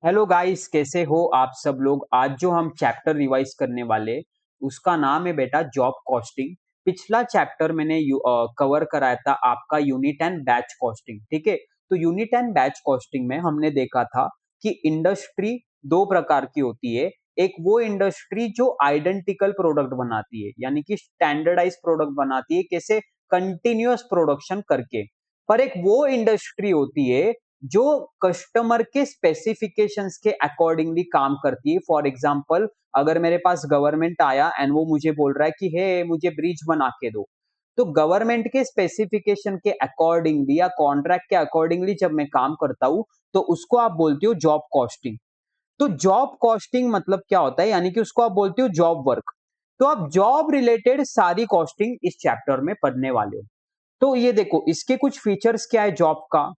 Hello guys, कैसे हो आप सब लोग। आज जो हम चैप्टर रिवाइज करने वाले उसका नाम है बेटा जॉब कॉस्टिंग। पिछला चैप्टर मैंने कवर कराया था आपका यूनिट एंड बैच कॉस्टिंग। ठीक है, तो यूनिट एंड बैच कॉस्टिंग में हमने देखा था कि इंडस्ट्री दो प्रकार की होती है। एक वो इंडस्ट्री जो आइडेंटिकल प्रोडक्ट बनाती है, यानी कि स्टैंडर्डाइज प्रोडक्ट बनाती है, कैसे कंटिन्यूअस प्रोडक्शन करके। पर एक वो इंडस्ट्री होती है जो कस्टमर के स्पेसिफिकेशंस के अकॉर्डिंगली काम करती है। फॉर एग्जांपल, अगर मेरे पास गवर्नमेंट आया एंड वो मुझे बोल रहा है कि हे मुझे ब्रिज बना के दो, तो गवर्नमेंट के स्पेसिफिकेशन के अकॉर्डिंगली या कॉन्ट्रैक्ट के अकॉर्डिंगली जब मैं काम करता हूं, तो उसको आप बोलते हो जॉब कॉस्टिंग। तो जॉब कॉस्टिंग मतलब क्या होता है, यानी कि उसको आप बोलते हो जॉब वर्क। तो आप जॉब रिलेटेड सारी कॉस्टिंग इस चैप्टर में पढ़ने वाले हो। तो ये देखो, इसके कुछ फीचर्स क्या है जॉब का,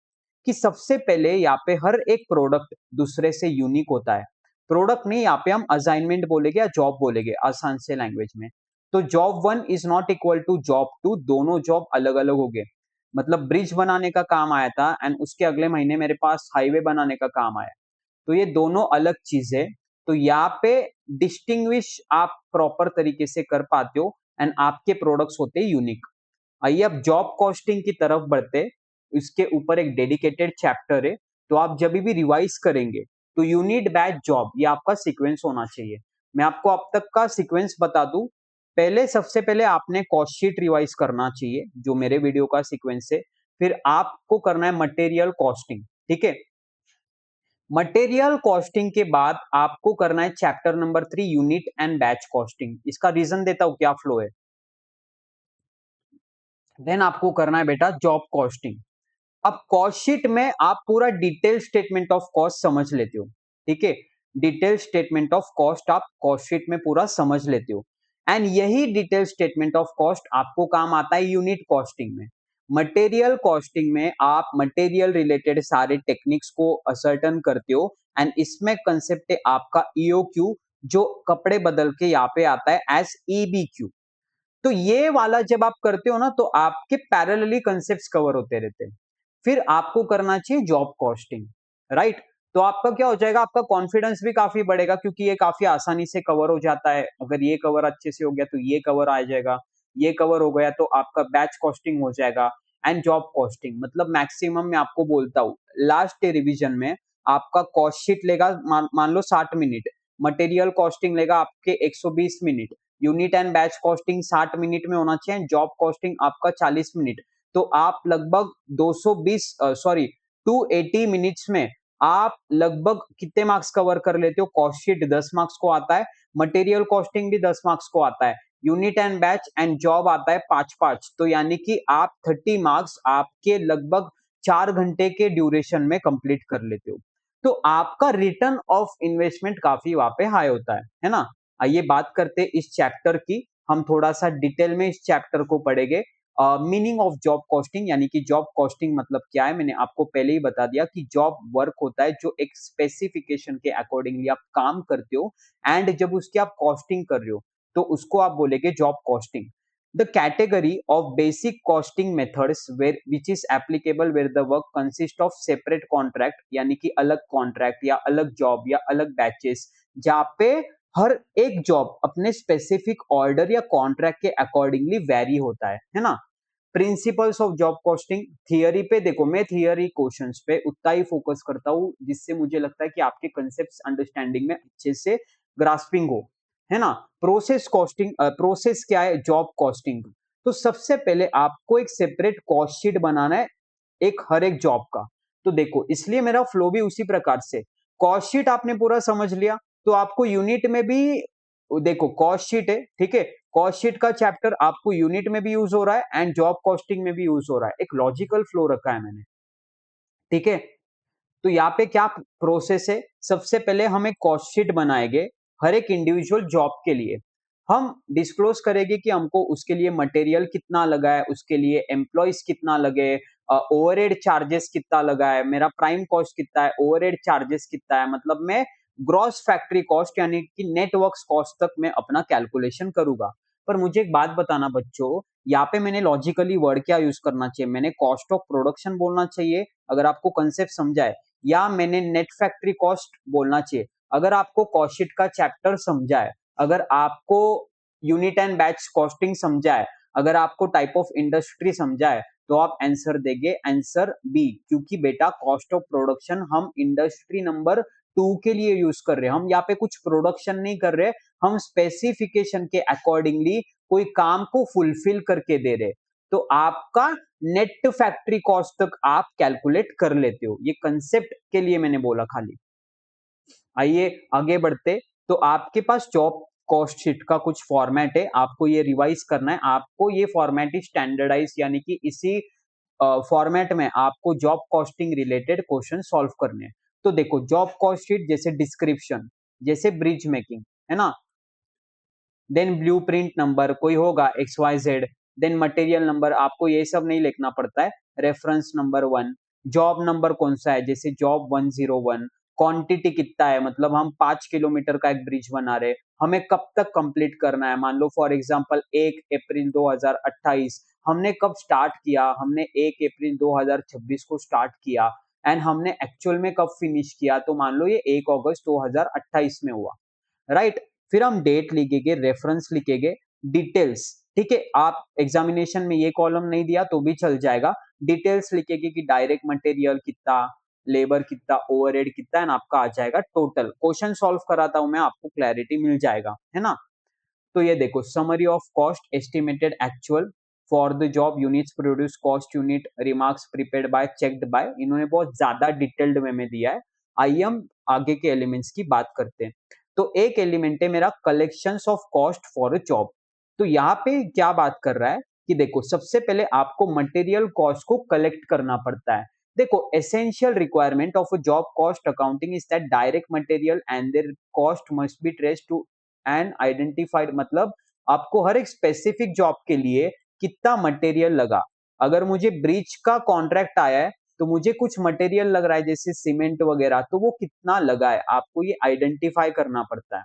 कि सबसे पहले यहाँ पे हर एक प्रोडक्ट दूसरे से यूनिक होता है। प्रोडक्ट नहीं, यहाँ पे हम असाइनमेंट बोलेंगे या जॉब बोलेंगे आसान से लैंग्वेज में। तो job one is not equal to job two, दोनों जॉब अलग अलग हो गए। मतलब ब्रिज बनाने का काम आया था एंड उसके अगले महीने मेरे पास हाईवे बनाने का काम आया, तो ये दोनों अलग चीज है। तो यहाँ पे डिस्टिंग्विश आप प्रॉपर तरीके से कर पाते हो एंड आपके प्रोडक्ट्स होते हैं यूनिक। आइए अब जॉब कॉस्टिंग की तरफ बढ़ते। इसके ऊपर एक डेडिकेटेड चैप्टर है, तो आप जब भी रिवाइज करेंगे तो यूनिट बैच जॉब ये आपका सीक्वेंस होना चाहिए। मैं आपको अब तक का सीक्वेंस बता दूं। पहले सबसे पहले आपने कॉस्ट शीट रिवाइज करना चाहिए, जो मेरे वीडियो का सीक्वेंस है। फिर आपको करना है मटेरियल कॉस्टिंग। ठीक है, मटेरियल कॉस्टिंग के बाद आपको करना है chapter number 3 unit and batch costing. इसका रीजन देता हूं क्या फ्लो है। देन आपको करना है बेटा जॉब कॉस्टिंग। अब कॉस्ट शीट में आप पूरा डिटेल स्टेटमेंट ऑफ कॉस्ट समझ लेते हो। ठीक है, डिटेल स्टेटमेंट ऑफ कॉस्ट आप कॉस्ट शीट में पूरा समझ लेते हो। एंड यही डिटेल स्टेटमेंट ऑफ कॉस्ट आपको काम आता है यूनिट कॉस्टिंग में। मटेरियल कॉस्टिंग में आप मटेरियल रिलेटेड सारे टेक्निक्स को असर्टन करते हो एंड इसमें कंसेप्ट है आपका ईओक्यू, जो कपड़े बदल के यहाँ पे आता है एज ईबीक्यू। तो ये वाला जब आप करते हो ना, तो आपके पैरेलली कंसेप्ट्स कवर होते रहते हैं। फिर आपको करना चाहिए जॉब कॉस्टिंग, राइट। तो आपका क्या हो जाएगा, आपका कॉन्फिडेंस भी काफी बढ़ेगा, क्योंकि ये काफी आसानी से कवर हो जाता है। अगर ये कवर अच्छे से हो गया तो ये कवर आ जाएगा, ये कवर हो गया तो आपका बैच कॉस्टिंग हो जाएगा। एंड जॉब कॉस्टिंग मतलब मैक्सिमम मैं आपको बोलता हूँ लास्ट रिवीजन में आपका कॉस्ट शीट लेगा मान लो 60 मिनट, मटेरियल कॉस्टिंग लेगा आपके 120 minute, unit and batch costing 60 minute में होना चाहिए, जॉब कॉस्टिंग आपका 40 मिनट। तो आप लगभग 280 मिनट्स में आप लगभग कितने मार्क्स कवर कर लेते हो। कॉस्ट शीट 10 मार्क्स को आता है, मटेरियल कॉस्टिंग भी 10 मार्क्स को आता है, unit and batch and job आता है 5-5। तो यानी कि आप 30 मार्क्स आपके लगभग 4 घंटे के ड्यूरेशन में कंप्लीट कर लेते हो। तो आपका रिटर्न ऑफ इन्वेस्टमेंट काफी वहां पे हाई होता है ना। आइए बात करते हैं इस चैप्टर की। हम थोड़ा सा डिटेल में इस चैप्टर को पढ़ेंगे। मीनिंग ऑफ जॉब कॉस्टिंग, यानी कि जॉब कॉस्टिंग मतलब क्या है, मैंने आपको पहले ही बता दिया कि जॉब वर्क होता है जो एक स्पेसिफिकेशन के अकॉर्डिंगली आप काम करते हो एंड जब उसकी आप कॉस्टिंग कर रहे हो तो उसको आप बोलेंगे job costing. The category of basic costing methods where which is applicable where the work consist of separate contract, यानी कि अलग कॉन्ट्रैक्ट या अलग जॉब या अलग बैचेस, जहाँ पे हर एक जॉब अपने स्पेसिफिक ऑर्डर या कॉन्ट्रैक्ट के अकॉर्डिंगली वेरी होता है ना। Principles of job costing theory पे देखो, मैं थियरी क्वेश्चंस पे उतना ही फोकस करता हूँ जिससे मुझे लगता है कि आपके कंसेप्ट अंडरस्टैंडिंग में अच्छे से ग्रास्पिंग हो, है ना। प्रोसेस कॉस्टिंग, प्रोसेस क्या है जॉब कॉस्टिंग। तो सबसे पहले आपको एक सेपरेट कॉस्ट शीट बनाना है एक हर एक जॉब का। तो देखो, इसलिए मेरा फ्लो भी उसी प्रकार से, कॉस्ट शीट आपने पूरा समझ लिया तो आपको यूनिट में भी देखो कॉस्ट शीट है, ठीक है। कॉस्ट शीट का चैप्टर आपको यूनिट में भी यूज हो रहा है एंड जॉब कॉस्टिंग में भी यूज हो रहा है। एक लॉजिकल फ्लो रखा है मैंने, ठीक है। तो यहाँ पे क्या प्रोसेस है, सबसे पहले हम एक कॉस्ट शीट बनाएंगे हर एक इंडिविजुअल जॉब के लिए। हम डिस्क्लोज करेंगे कि हमको उसके लिए मटेरियल कितना लगा है, उसके लिए एम्प्लॉयज कितना लगे, ओवरहेड चार्जेस कितना लगा है, मेरा प्राइम कॉस्ट कितना है, ओवरहेड चार्जेस कितना है, मतलब मैं ग्रॉस फैक्ट्री कॉस्ट यानी कि नेटवर्क कॉस्ट तक मैं अपना कैलकुलेशन करूंगा। पर मुझे एक बात बताना बच्चों, यहाँ पे मैंने लॉजिकली वर्ड क्या यूज करना चाहिए? मैंने कॉस्ट ऑफ प्रोडक्शन बोलना चाहिए अगर आपको कंसेप्ट समझा है, या मैंने नेट फैक्ट्री कॉस्ट बोलना चाहिए अगर आपको कॉस्ट शीट का चैप्टर समझा है, अगर आपको यूनिट एंड बैच कॉस्टिंग समझा है, अगर आपको टाइप ऑफ इंडस्ट्री समझा है, तो आप आंसर देंगे आंसर बी, क्योंकि बेटा कॉस्ट ऑफ प्रोडक्शन हम इंडस्ट्री नंबर 2 के लिए यूज कर रहे हैं। हम यहाँ पे कुछ प्रोडक्शन नहीं कर रहे, हम स्पेसिफिकेशन के अकॉर्डिंगली कोई काम को फुलफिल करके दे रहे। तो आपका नेट फैक्ट्री कॉस्ट तक आप कैलकुलेट कर लेते हो, ये कंसेप्ट के लिए मैंने बोला खाली। आइए आगे बढ़ते। तो आपके पास जॉब कॉस्ट शीट का कुछ फॉर्मेट है, आपको ये रिवाइज करना है, आपको ये फॉर्मेट ही स्टैंडर्डाइज यानी कि इसी फॉर्मेट में आपको job costing related question solve करने हैं। तो देखो जॉब कॉस्ट शीट जैसे डिस्क्रिप्शन, जैसे ब्रिज मेकिंग, है ना, देन ब्लूप्रिंट नंबर कोई होगा XYZ, देन मटेरियल नंबर, आपको ये सब नहीं लिखना पड़ता है, रेफरेंस नंबर 1, जॉब नंबर कौन सा है, जैसे जॉब 101, क्वांटिटी कितना है, मतलब हम 5 किलोमीटर का एक ब्रिज बना रहे, हमें कब तक कंप्लीट करना है, मान लो फॉर एग्जांपल 1 अप्रैल 2028, हमने कब स्टार्ट किया, हमने 1 अप्रैल 2026 को स्टार्ट किया, एंड हमने एक्चुअल में कब फिनिश किया, तो मान लो ये 1 अगस्त 2028 में हुआ, राइट। फिर हम डेट लिखेंगे, रेफरेंस लिखेंगे, डिटेल्स, ठीक है, आप एग्जामिनेशन में ये कॉलम नहीं दिया तो भी चल जाएगा, डिटेल्स लिखेंगे कि डायरेक्ट मटेरियल कितना, लेबर कितना, ओवरहेड कितना, एंड आपका आ जाएगा टोटल। क्वेश्चन सॉल्व कराता हूं मैं, आपको क्लैरिटी मिल जाएगा, है ना। तो ये देखो summary of cost estimated actual for the job units produce cost unit remarks prepared by checked by, इन्होंने बहुत ज्यादा डिटेल्ड वे में दिया है। आइए हम आगे के एलिमेंट्स की बात करते हैं। तो एक एलिमेंट है मेरा collections of cost for a job. तो यहाँ पे क्या बात कर रहा है कि देखो सबसे पहले आपको मटेरियल कॉस्ट को कलेक्ट करना पड़ता है। देखो essential requirement of a job cost accounting is that direct material and their cost must be traced to and identified, मतलब आपको हर एक स्पेसिफिक जॉब के लिए कितना मटेरियल लगा। अगर मुझे ब्रिज का कॉन्ट्रैक्ट आया है तो मुझे कुछ मटेरियल लग रहा है जैसे सीमेंट वगैरह, तो वो कितना लगा है आपको ये आइडेंटिफाई करना पड़ता है।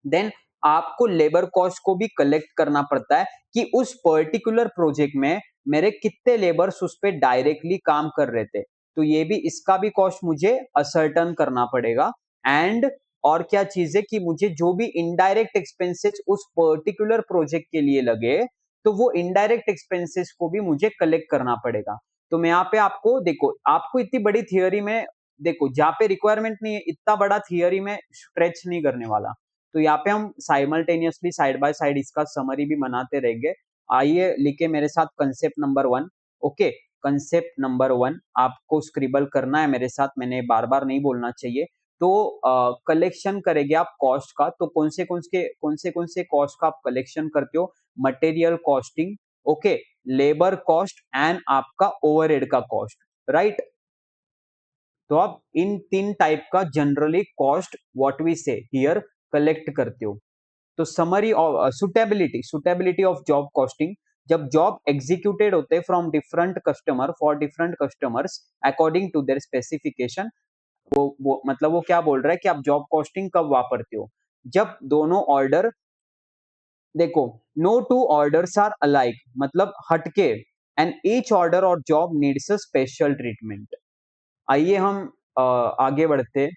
देन आपको लेबर कॉस्ट को भी कलेक्ट करना पड़ता है कि उस पर्टिकुलर प्रोजेक्ट में मेरे कितने लेबर्स उस पर डायरेक्टली काम कर रहे थे, तो ये भी इसका भी कॉस्ट मुझे असर्टन करना पड़ेगा। एंड और क्या चीज है कि मुझे जो भी इनडायरेक्ट एक्सपेंसेस उस पर्टिकुलर प्रोजेक्ट के लिए लगे, तो वो इनडायरेक्ट एक्सपेंसेस को भी मुझे कलेक्ट करना पड़ेगा। तो मैं यहाँ पे आपको देखो, आपको इतनी बड़ी थियोरी में देखो जहाँ पे रिक्वायरमेंट नहीं है इतना बड़ा थियोरी में स्ट्रेच नहीं करने वाला। तो यहाँ पे हम साइमल्टेनियसली साइड बाय साइड इसका समरी भी बनाते रहेंगे। आइए लिखे मेरे साथ concept number 1। Okay, concept number 1 आपको स्क्रिबल करना है मेरे साथ, मैंने बार बार नहीं बोलना चाहिए। तो कलेक्शन करेंगे आप कॉस्ट का, तो कौन से कॉस्ट का आप कलेक्शन करते हो? Material costing, okay, labour cost and आपका ओवरहेड का कॉस्ट, राइट। तो आप इन 3 टाइप का generally cost what we say here collect करते हो। तो summary of suitability of job costing, जब जॉब एग्जीक्यूटेड होते हैं from different customer for different customers according to their specification, वो मतलब वो क्या बोल रहा है कि आप जॉब कॉस्टिंग कब वापरते हो? जब दोनों ऑर्डर, देखो no two orders are alike, मतलब हटके, एंड ईच ऑर्डर और job needs a special treatment. आइए हम आगे बढ़ते।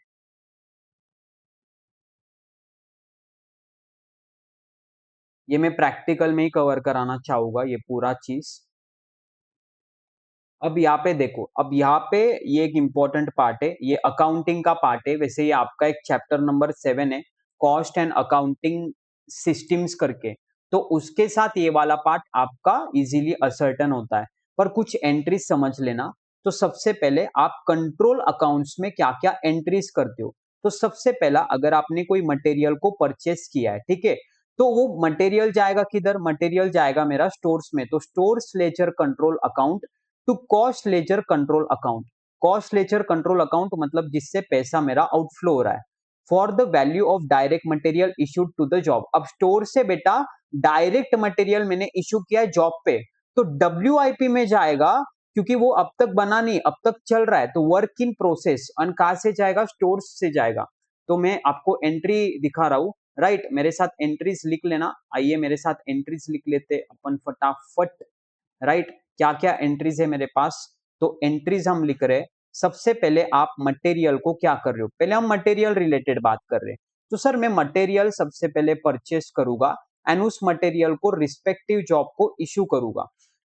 ये मैं प्रैक्टिकल में ही कवर कराना चाहूंगा ये पूरा चीज। अब यहाँ पे देखो, अब यहाँ पे ये एक इंपॉर्टेंट पार्ट है, ये अकाउंटिंग का पार्ट है, वैसे ये आपका एक चैप्टर नंबर 7 है, कॉस्ट एंड अकाउंटिंग सिस्टम्स करके। तो उसके साथ ये वाला पार्ट आपका इजीली असर्टन होता है, पर कुछ एंट्रीज समझ लेना। तो सबसे पहले आप कंट्रोल अकाउंट्स में क्या क्या एंट्रीज करते हो? तो सबसे पहला, अगर आपने कोई मटेरियल को परचेस किया है, ठीक है, तो वो मटेरियल जाएगा किधर? मटेरियल जाएगा मेरा स्टोर्स में, तो stores ledger control account to cost ledger control account. Cost ledger control account मतलब जिससे पैसा मेरा आउटफ्लो हो रहा है। For the value of direct material issued to the job, अब स्टोर से बेटा डायरेक्ट मटेरियल मैंने इशू किया है जॉब पे, तो WIP में जाएगा, क्योंकि वो अब तक बना नहीं, अब तक चल रहा है, तो वर्क इन प्रोसेस, और कहां से जाएगा? स्टोर से जाएगा। तो मैं आपको एंट्री दिखा रहा हूं, राइट। मेरे साथ एंट्रीज लिख लेना, आइए मेरे साथ एंट्रीज लिख लेते अपन फटाफट। राइट, क्या क्या एंट्रीज है मेरे पास, तो एंट्रीज हम लिख रहे हैं। सबसे पहले आप मटेरियल को क्या कर रहे हो, पहले हम मटेरियल रिलेटेड बात कर रहे हैं। तो सर मैं मटेरियल सबसे पहले परचेस करूंगा एंड उस मटेरियल को रिस्पेक्टिव जॉब को इशू करूंगा।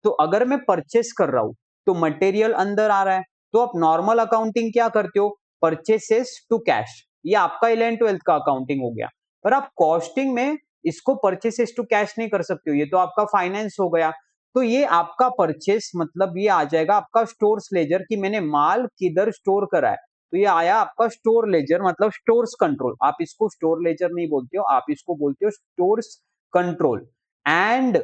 तो अगर मैं परचेस कर रहा हूं तो मटेरियल अंदर आ रहा है, तो आप नॉर्मल अकाउंटिंग क्या करते हो, परचेसेस टू कैश, ये आपका 11th-12th का अकाउंटिंग हो गया। पर आप कॉस्टिंग में इसको परचेसेस टू कैश नहीं कर सकते हो, ये तो आपका फाइनेंस हो गया। तो ये आपका परचेस मतलब ये आ जाएगा आपका स्टोर्स लेजर कि मैंने माल किधर स्टोर करा है, तो ये आया आपका स्टोर लेजर मतलब स्टोर्स कंट्रोल। आप इसको स्टोर लेजर नहीं बोलते हो, आप इसको बोलते हो stores control. And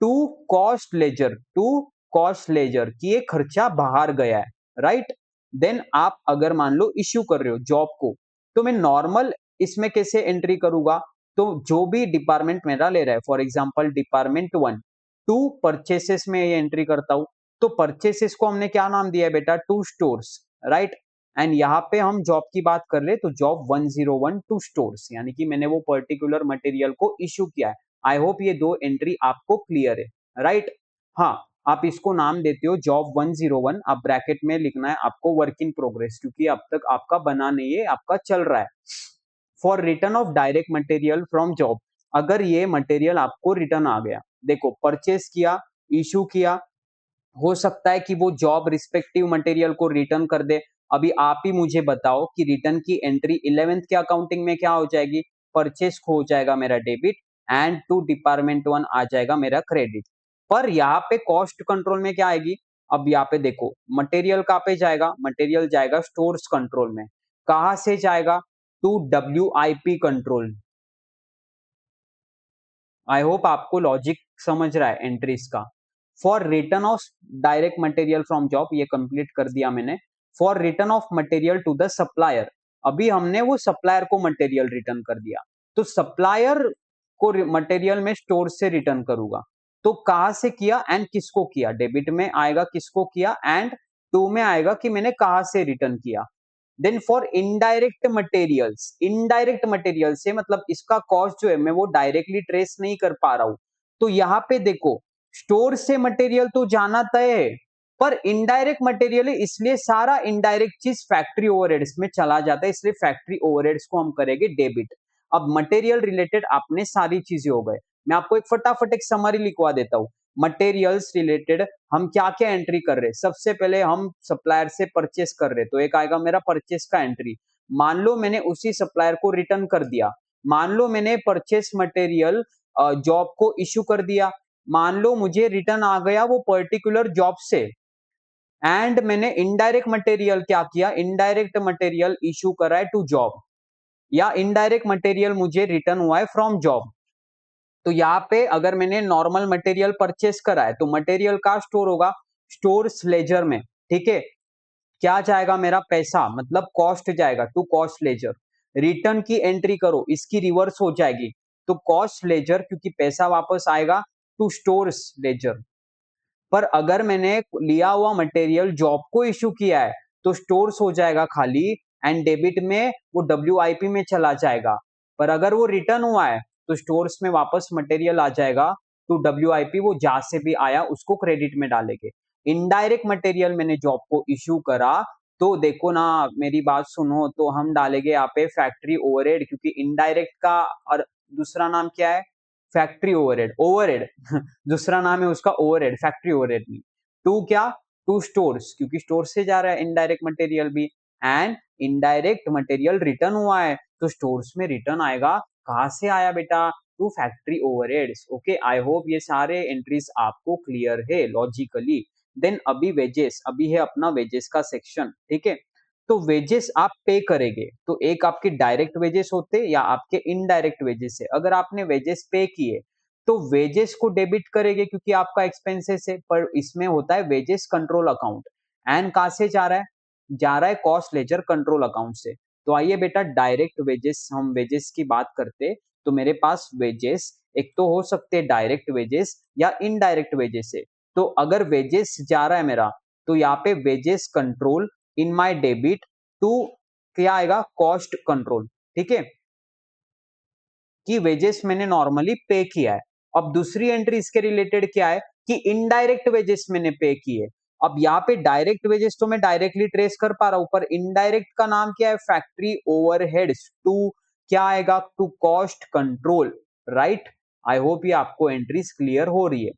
to cost ledger, to cost ledger कि ये खर्चा बाहर गया है, राइट। देन आप अगर मान लो इश्यू कर रहे हो जॉब को, तो मैं नॉर्मल इसमें कैसे एंट्री करूंगा, तो जो भी डिपार्टमेंट मेरा ले रहा है, for example department 1 to purchases में ये एंट्री करता हूं। तो परचेसेस को हमने क्या नाम दिया है बेटा, टू स्टोर्स, राइट। एंड यहाँ पे हम जॉब की बात कर रहे हैं, तो जॉब 101 टू स्टोर्स, यानी कि मैंने वो पर्टिकुलर मटेरियल को इशू किया है। आई होप ये दो एंट्री आपको क्लियर है, राइट। हाँ, आप इसको नाम देते हो जॉब 101, आप ब्रैकेट में लिखना है आपको वर्क इन प्रोग्रेस, क्योंकि अब तक आपका बना नहीं है, आपका चल रहा है। For return of direct material from job, अगर ये मटेरियल आपको रिटर्न आ गया, देखो परचेस किया, इशू किया, हो सकता है कि वो जॉब रिस्पेक्टिव मटेरियल को रिटर्न कर दे। अभी आप ही मुझे बताओ कि रिटर्न की एंट्री 11th के अकाउंटिंग में क्या हो जाएगी, परचेस को हो जाएगा मेरा डेबिट एंड टू डिपार्टमेंट 1 आ जाएगा मेरा क्रेडिट। पर यहाँ पे कॉस्ट कंट्रोल में क्या आएगी, अब यहाँ पे देखो मटेरियल कहाँ पे जाएगा, मटेरियल जाएगा स्टोर्स कंट्रोल में। कहां से जाएगा, to WIP control. I hope आपको लॉजिक समझ रहा है एंट्रीज का। For return of direct material from job, ये कंप्लीट कर दिया मैंने। For return of material to the supplier, अभी हमने वो सप्लायर को मटेरियल रिटर्न कर दिया, तो सप्लायर को मटेरियल में स्टोर से रिटर्न करूंगा। तो कहां से किया एंड किसको किया, डेबिट में आएगा किसको किया, एंड टू में आएगा कि मैंने कहां से रिटर्न किया। Then for indirect materials, indirect material से मतलब इसका कॉस्ट जो है मैं वो डायरेक्टली ट्रेस नहीं कर पा रहा हूं, तो यहां पे देखो स्टोर से मटेरियल तो जाना तय है, पर इनडायरेक्ट मटेरियल है इसलिए सारा इनडायरेक्ट चीज फैक्ट्री ओवरहेड्स में चला जाता है, इसलिए फैक्ट्री ओवरहेड्स को हम करेंगे डेबिट। अब मटेरियल रिलेटेड आपने सारी चीजें हो गए, मैं आपको एक फटाफट एक समरी लिखवा देता हूं। मटेरियल्स रिलेटेड हम क्या क्या एंट्री कर रहे हैं, सबसे पहले हम सप्लायर से परचेस कर रहे हैं, तो एक आएगा मेरा परचेस का एंट्री। मान लो मैंने उसी सप्लायर को रिटर्न कर दिया, मान लो मैंने परचेस मटेरियल जॉब को इशू कर दिया, मान लो मुझे रिटर्न आ गया वो पर्टिकुलर जॉब से, एंड मैंने इनडायरेक्ट मटेरियल क्या किया, इनडायरेक्ट मटेरियल इशू करा है टू जॉब, या इनडायरेक्ट मटेरियल मुझे रिटर्न हुआ है फ्रॉम जॉब। तो यहाँ पे अगर मैंने नॉर्मल मटेरियल परचेस करा है, तो मटेरियल का स्टोर होगा स्टोर्स लेजर में, ठीक है। क्या जाएगा मेरा पैसा मतलब कॉस्ट जाएगा टू कॉस्ट लेजर। रिटर्न की एंट्री करो, इसकी रिवर्स हो जाएगी तो कॉस्ट लेजर, क्योंकि पैसा वापस आएगा टू स्टोर्स लेजर। पर अगर मैंने लिया हुआ मटेरियल जॉब को इशू किया है, तो स्टोर्स हो जाएगा खाली एंड डेबिट में वो WIP में चला जाएगा। पर अगर वो रिटर्न हुआ है तो स्टोर्स में वापस मटेरियल आ जाएगा, तो WIP वो जहां से भी आया उसको क्रेडिट में डालेंगे। इनडायरेक्ट मटेरियल मैंने जॉब को इशू करा, तो देखो ना मेरी बात सुनो, तो हम डालेंगे यहाँ पे फैक्ट्री ओवरहेड, क्योंकि इनडायरेक्ट का और दूसरा नाम क्या है, फैक्ट्री ओवरहेड, ओवरहेड दूसरा नाम है उसका ओवरहेड, फैक्ट्री ओवरहेड नहीं। टू क्या, टू स्टोर्स, क्योंकि स्टोर से जा रहा है इनडायरेक्ट मटेरियल भी, एंड इनडायरेक्ट मटेरियल रिटर्न हुआ है तो स्टोर्स में रिटर्न आएगा, कहां से आया बेटा, to factory overheads. Okay, I hope ये सारे एंट्रीज आपको क्लियर है लॉजिकली। देन अभी वेजेस, अभी है अपना वेजेस का सेक्शन, ठीक है। तो वेजेस आप पे करेंगे, तो एक आपके डायरेक्ट वेजेस होते या आपके इनडायरेक्ट वेजेस है। अगर आपने वेजेस पे किए तो वेजेस को डेबिट करेंगे क्योंकि आपका एक्सपेंसेस है, पर इसमें होता है वेजेस कंट्रोल अकाउंट, एंड कहां से जा रहा है, जा रहा है कॉस्ट लेजर कंट्रोल अकाउंट से। तो आइए बेटा डायरेक्ट वेजेस, हम वेजेस की बात करते, तो मेरे पास वेजेस एक तो हो सकते हैं डायरेक्ट वेजेस या इनडायरेक्ट वेजेस है। तो अगर वेजेस जा रहा है मेरा, तो यहाँ पे wages control in my debit to क्या आएगा, कॉस्ट कंट्रोल, ठीक है। कि वेजेस मैंने नॉर्मली पे किया है। अब दूसरी एंट्री इसके रिलेटेड क्या है कि इनडायरेक्ट वेजेस मैंने पे किए। अब यहाँ पे डायरेक्ट वेजेस तो मैं डायरेक्टली ट्रेस कर पा रहा हूं, पर इनडायरेक्ट का नाम क्या है, फैक्ट्री ओवरहेड्स टू क्या आएगा, to cost control, right. I hope ये आपको एंट्रीज क्लियर हो रही है।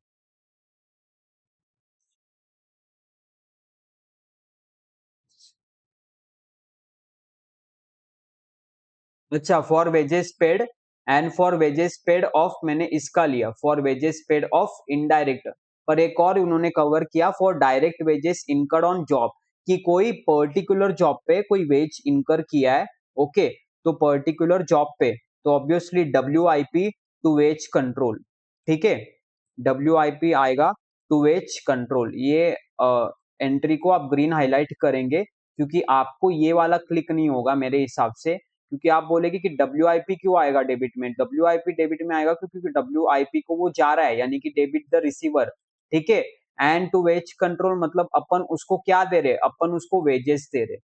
अच्छा, for wages paid and for wages paid off मैंने इसका लिया, for wages paid off indirect. पर एक और उन्होंने कवर किया for direct wages incurred on job, कि कोई पर्टिकुलर जॉब पे कोई वेज इनकर किया है। ओके, तो पर्टिकुलर जॉब पे तो obviously W I P to wage control, ठीक है, डब्ल्यू आई पी आएगा टू वेज कंट्रोल। ये एंट्री को आप ग्रीन हाईलाइट करेंगे क्योंकि आपको ये वाला क्लिक नहीं होगा मेरे हिसाब से, क्योंकि आप बोलेगे कि डब्ल्यू आई पी क्यों आएगा डेबिट में, डब्ल्यू आई पी डेबिट में आएगा क्योंकि डब्ल्यू आई पी को वो जा रहा है, यानी कि डेबिट द रिसीवर, ठीक है। एंड टू वेज कंट्रोल मतलब अपन उसको क्या दे रहे, अपन उसको वेजेस दे रहे।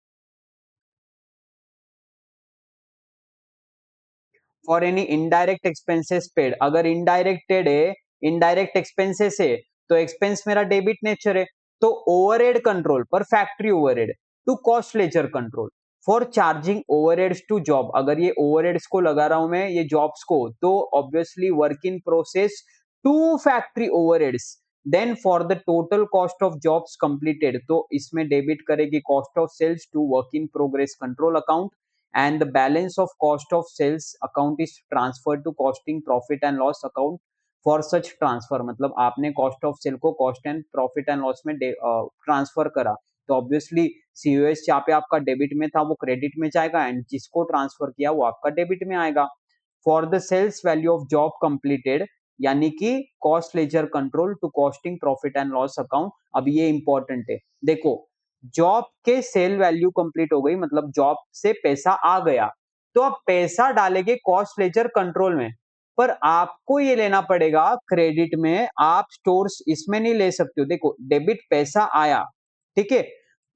For any indirect expenses paid, अगर इनडायरेक्टेड है, इनडायरेक्ट एक्सपेंसेस है, तो एक्सपेंस मेरा डेबिट नेचर है, तो ओवरहेड कंट्रोल पर factory overhead to cost ledger control. For charging overheads to job, अगर ये ओवरहेड्स को लगा रहा हूं मैं ये जॉब्स को, तो obviously work in process to factory overheads. Then for the total cost of jobs completed, तो इसमें डेबिट करेगी cost of sales to work in progress control account, and the balance of cost of sales account is transferred to costing profit and loss account for such transfer। मतलब आपने cost of cell को cost and profit and loss में transfer करा, तो obviously COS जहाँ पे आपका debit में था वो क्रेडिट में जाएगा, एंड जिसको ट्रांसफर किया वो आपका डेबिट में आएगा। For the sales value of job completed, यानी कि cost ledger control to costing profit and loss account. अब ये इंपॉर्टेंट है, देखो जॉब के सेल वैल्यू कंप्लीट हो गई, मतलब जॉब से पैसा आ गया, तो अब पैसा डालेंगे कॉस्ट लेजर कंट्रोल में, पर आपको ये लेना पड़ेगा क्रेडिट में, आप स्टोर्स इसमें नहीं ले सकते हो। देखो डेबिट पैसा आया, ठीक है,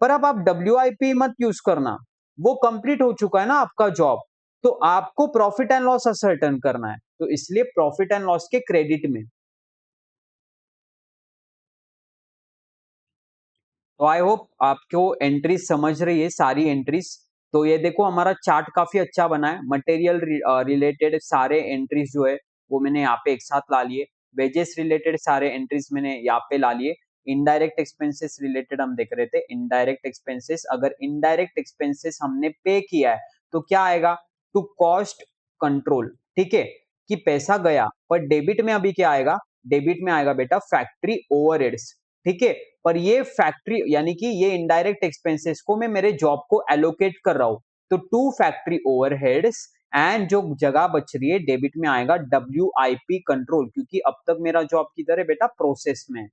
पर अब आप डब्ल्यू आई पी मत यूज करना, वो कंप्लीट हो चुका है ना आपका जॉब, तो आपको प्रॉफिट एंड लॉस असर्टन करना है, तो इसलिए प्रॉफिट एंड लॉस के क्रेडिट में। तो आई होप आपको एंट्रीज समझ रही है, सारी एंट्रीज। तो ये देखो हमारा चार्ट काफी अच्छा बना है, मटेरियल रिलेटेड सारे एंट्रीज जो है वो मैंने यहाँ पे एक साथ ला लिए, वेजेस रिलेटेड सारे एंट्रीज मैंने यहाँ पे ला लिए, इनडायरेक्ट एक्सपेंसेस रिलेटेड हम देख रहे थे, इनडायरेक्ट एक्सपेंसेस, अगर इनडायरेक्ट एक्सपेंसेस हमने पे किया है तो क्या आएगा, टू कॉस्ट कंट्रोल, ठीक है, कि पैसा गया, पर डेबिट में अभी क्या आएगा, डेबिट में आएगा बेटा फैक्ट्री ओवरहेड्स, ठीक है। पर ये फैक्ट्री यानी कि ये इनडायरेक्ट एक्सपेंसेस को मैं मेरे जॉब को एलोकेट कर रहा हूं, तो टू फैक्ट्री ओवरहेड्स, एंड जो जगह बच रही है डेबिट में आएगा डब्ल्यू आई पी कंट्रोल, क्योंकि अब तक मेरा जॉब किधर है बेटा, प्रोसेस में।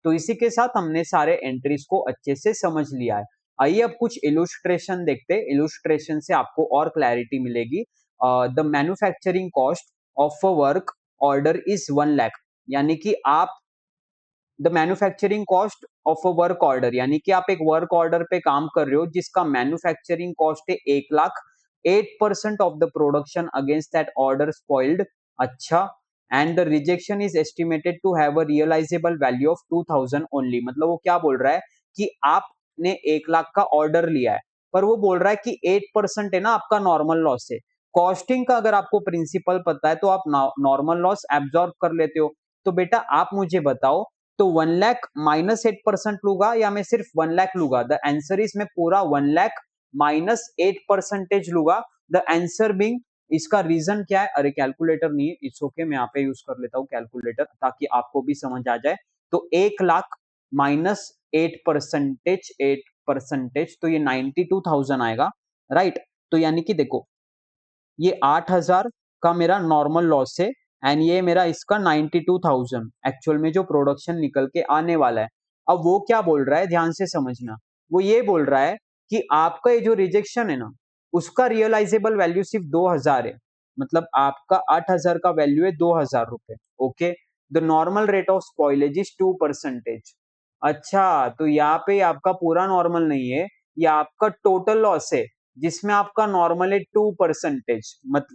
तो इसी के साथ हमने सारे एंट्रीज को अच्छे से समझ लिया है। आइए अब कुछ इलुस्ट्रेशन देखते हैं, इलुस्ट्रेशन से आपको और क्लैरिटी मिलेगी। The manufacturing cost of a work order is 1 lakh, यानी कि आप the manufacturing cost of a work order, यानी कि आप एक वर्क ऑर्डर पे काम कर रहे हो जिसका मैन्युफैक्चरिंग कॉस्ट है 1 lakh, 8% of the production against that order spoiled. अच्छा, and the rejection is estimated to have a realisable value of 2000 only, मतलब वो क्या बोल रहा है कि आपने 1 लाख का ऑर्डर लिया है, पर वो बोल रहा है कि 8% है ना आपका नॉर्मल लॉस है। कॉस्टिंग का अगर आपको प्रिंसिपल पता है तो आप नॉर्मल लॉस एब्जॉर्ब कर लेते हो। तो बेटा आप मुझे बताओ, तो 1 लाख -8% लूंगा या मैं सिर्फ 1 लाख लूंगा, द आंसर इज मैं पूरा 1 लाख -8% लूंगा, द आंसर बिंग। इसका रीजन क्या है, अरे कैलकुलेटर नहीं है, इट्स ओके, मैं यहाँ पे यूज कर लेता हूँ कैलकुलेटर ताकि आपको भी समझ आ जाए। तो 1 लाख -8%, तो ये 92,000 आएगा, राइट। तो यानी कि देखो ये 8,000 का मेरा नॉर्मल लॉस है, एंड ये मेरा इसका 92,000 एक्चुअल में जो प्रोडक्शन निकल के आने वाला है। अब वो क्या बोल रहा है, ध्यान से समझना, वो ये बोल रहा है कि आपका ये जो रिजेक्शन है ना, उसका रियलाइजेबल वैल्यू सिर्फ 2,000 है, मतलब आपका 8,000 का वैल्यू है 2,000 रुपए। Okay, the normal rate of spoilage is 2%। अच्छा, तो यहाँ पे आपका पूरा नॉर्मल नहीं है, ये आपका टोटल लॉस है जिसमें आपका नॉर्मल है 2%।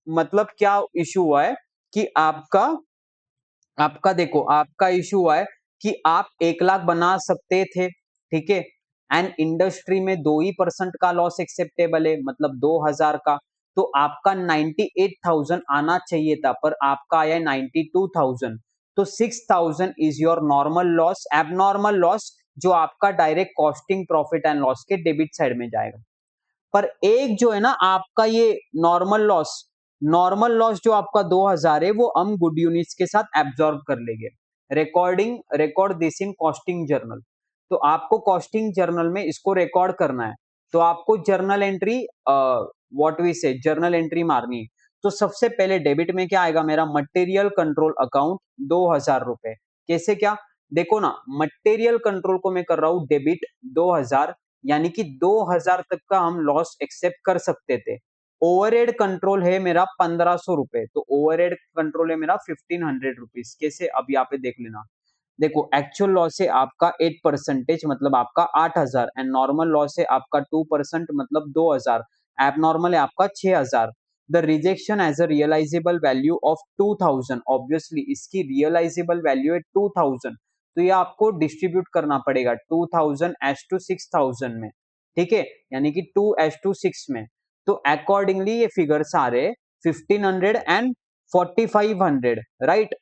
मतलब क्या इश्यू हुआ है कि आपका आपका देखो आपका इश्यू हुआ है कि आप 1 लाख बना सकते थे, ठीक है, एंड इंडस्ट्री में 2% का लॉस एक्सेप्टेबल है, मतलब 2000 का, तो आपका 98,000 आना चाहिए था, पर आपका आया 92,000, तो 6,000 is your normal loss, abnormal loss, जो आपका direct costing profit and loss के डेबिट साइड में जाएगा। पर एक जो है ना आपका ये नॉर्मल लॉस जो आपका 2000 है वो हम गुड यूनिट्स के साथ एब्जॉर्ब कर लेंगे। Record this in costing journal. तो आपको कॉस्टिंग जर्नल में इसको रिकॉर्ड करना है। तो आपको जर्नल एंट्री व्हाट वी से जर्नल एंट्री मारनी है। तो सबसे पहले डेबिट में क्या आएगा मेरा, मटेरियल कंट्रोल अकाउंट 2000 रुपए। कैसे क्या, देखो ना, मटेरियल कंट्रोल को मैं कर रहा हूं डेबिट 2000, यानी कि 2000 तक का हम लॉस एक्सेप्ट कर सकते थे। ओवरहेड कंट्रोल है मेरा 1500 रुपए, तो ओवरहेड कंट्रोल है मेरा 1500 रुपीज। कैसे, अब यहाँ पे देख लेना, देखो एक्चुअल लॉस है आपका 8% मतलब आपका 8000, एंड नॉर्मल लॉस है आपका 2% मतलब 2000, एबनॉर्मल है आपका 6000। The rejection as a realisable value of 2000, obviously इसकी रियलाइजेबल वैल्यू है 2000, तो ये आपको डिस्ट्रीब्यूट करना पड़ेगा 2000 एस टू 6000 में, ठीक है, यानी कि 2 एस टू 6 में। तो अकॉर्डिंगली ये फिगर्स आ रहे 1500 एंड 4500, राइट।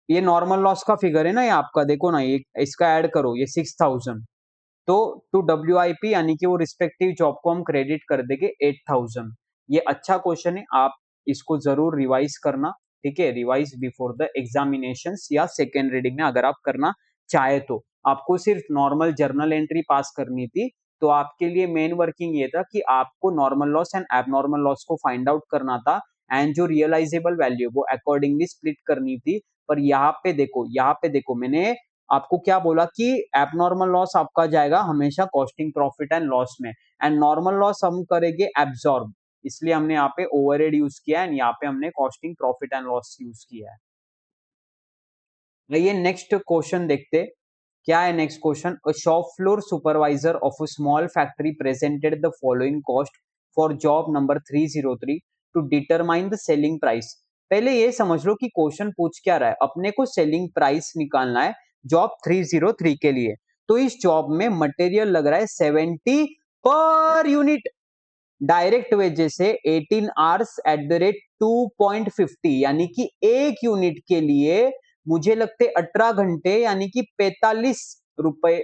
ये नॉर्मल लॉस का फिगर है ना, ये आपका देखो ना, ये इसका ऐड करो, ये 6000, तो टू डब्ल्यू आई पी यानी कि वो रिस्पेक्टिव जॉब को हम क्रेडिट कर देंगे 8000। ये अच्छा क्वेश्चन है, आप इसको जरूर रिवाइज करना, ठीक है, रिवाइज बिफोर द एग्जामिनेशन या सेकेंड रीडिंग में अगर आप करना चाहे तो। आपको सिर्फ नॉर्मल जर्नल एंट्री पास करनी थी, तो आपके लिए मेन वर्किंग ये था कि आपको normal loss and abnormal loss को फाइंड आउट करना था, एंड जो रियलाइजेबल वैल्यू वो अकॉर्डिंगली स्प्लिट करनी थी। पर यहाँ पे देखो मैंने आपको क्या बोला कि एबनॉर्मल लॉस आपका जाएगा हमेशा कॉस्टिंग प्रॉफिट एंड लॉस में, एंड नॉर्मल लॉस हम करेंगे एब्सॉर्ब, इसलिए हमने यहाँ पे ओवरहेड यूज किया है, यहाँ पे हमने costing profit and loss use किया है। ये नेक्स्ट क्वेश्चन देखते, क्या है next question, a shop floor supervisor of a small factory presented the following cost for job number 303 to determine the selling price. पहले ये समझ लो कि क्वेश्चन पूछ क्या रहा है, अपने को सेलिंग प्राइस निकालना है जॉब 303 के लिए। तो इस जॉब में मटेरियल लग रहा है 70 पर यूनिट, डायरेक्ट वेजेस से 18 आवर्स एट द रेट 2.50, यानी कि एक यूनिट के लिए मुझे लगते 18 घंटे, यानी कि 45 रुपए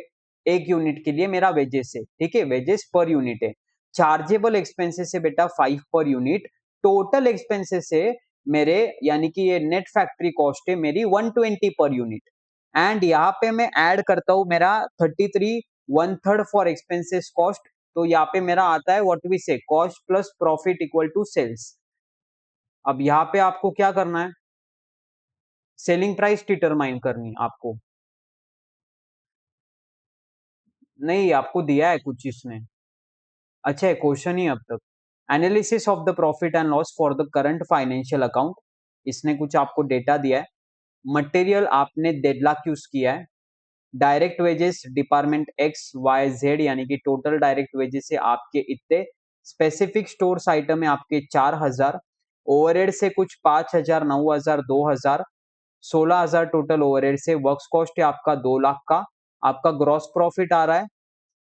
एक यूनिट के लिए मेरा वेजेस है, ठीक है, वेजेस पर यूनिट है। चार्जेबल एक्सपेंसेस है बेटा 5 पर यूनिट, टोटल एक्सपेंसेस है मेरे, यानी कि ये नेट फैक्ट्री कॉस्ट है मेरी 120 पर यूनिट, एंड यहाँ पे मैं ऐड करता हूं मेरा 33 1/3 फॉर एक्सपेंसेस कॉस्ट। तो यहाँ पे मेरा आता है what we say cost plus profit equal to sales. अब यहाँ पे आपको क्या करना है, सेलिंग प्राइस डिटरमाइन करनी आपको, नहीं आपको दिया है कुछ इसने, अच्छा है क्वेश्चन ही अब तक, analysis of the profit and loss for the current financial account, इसने कुछ आपको डेटा दिया है, मटेरियल आपने 1.5 लाख यूज किया है, direct wages department X Y Z यानी कि टोटल डायरेक्ट वेजेस से आपके इतने, स्पेसिफिक स्टोर्स आइटम है आपके 4000, ओवरहेड से कुछ 5000 9000 2000, 16000 टोटल ओवरहेड से, वर्क्स कॉस्ट है आपका 2 लाख का, आपका ग्रॉस प्रॉफिट आ रहा है,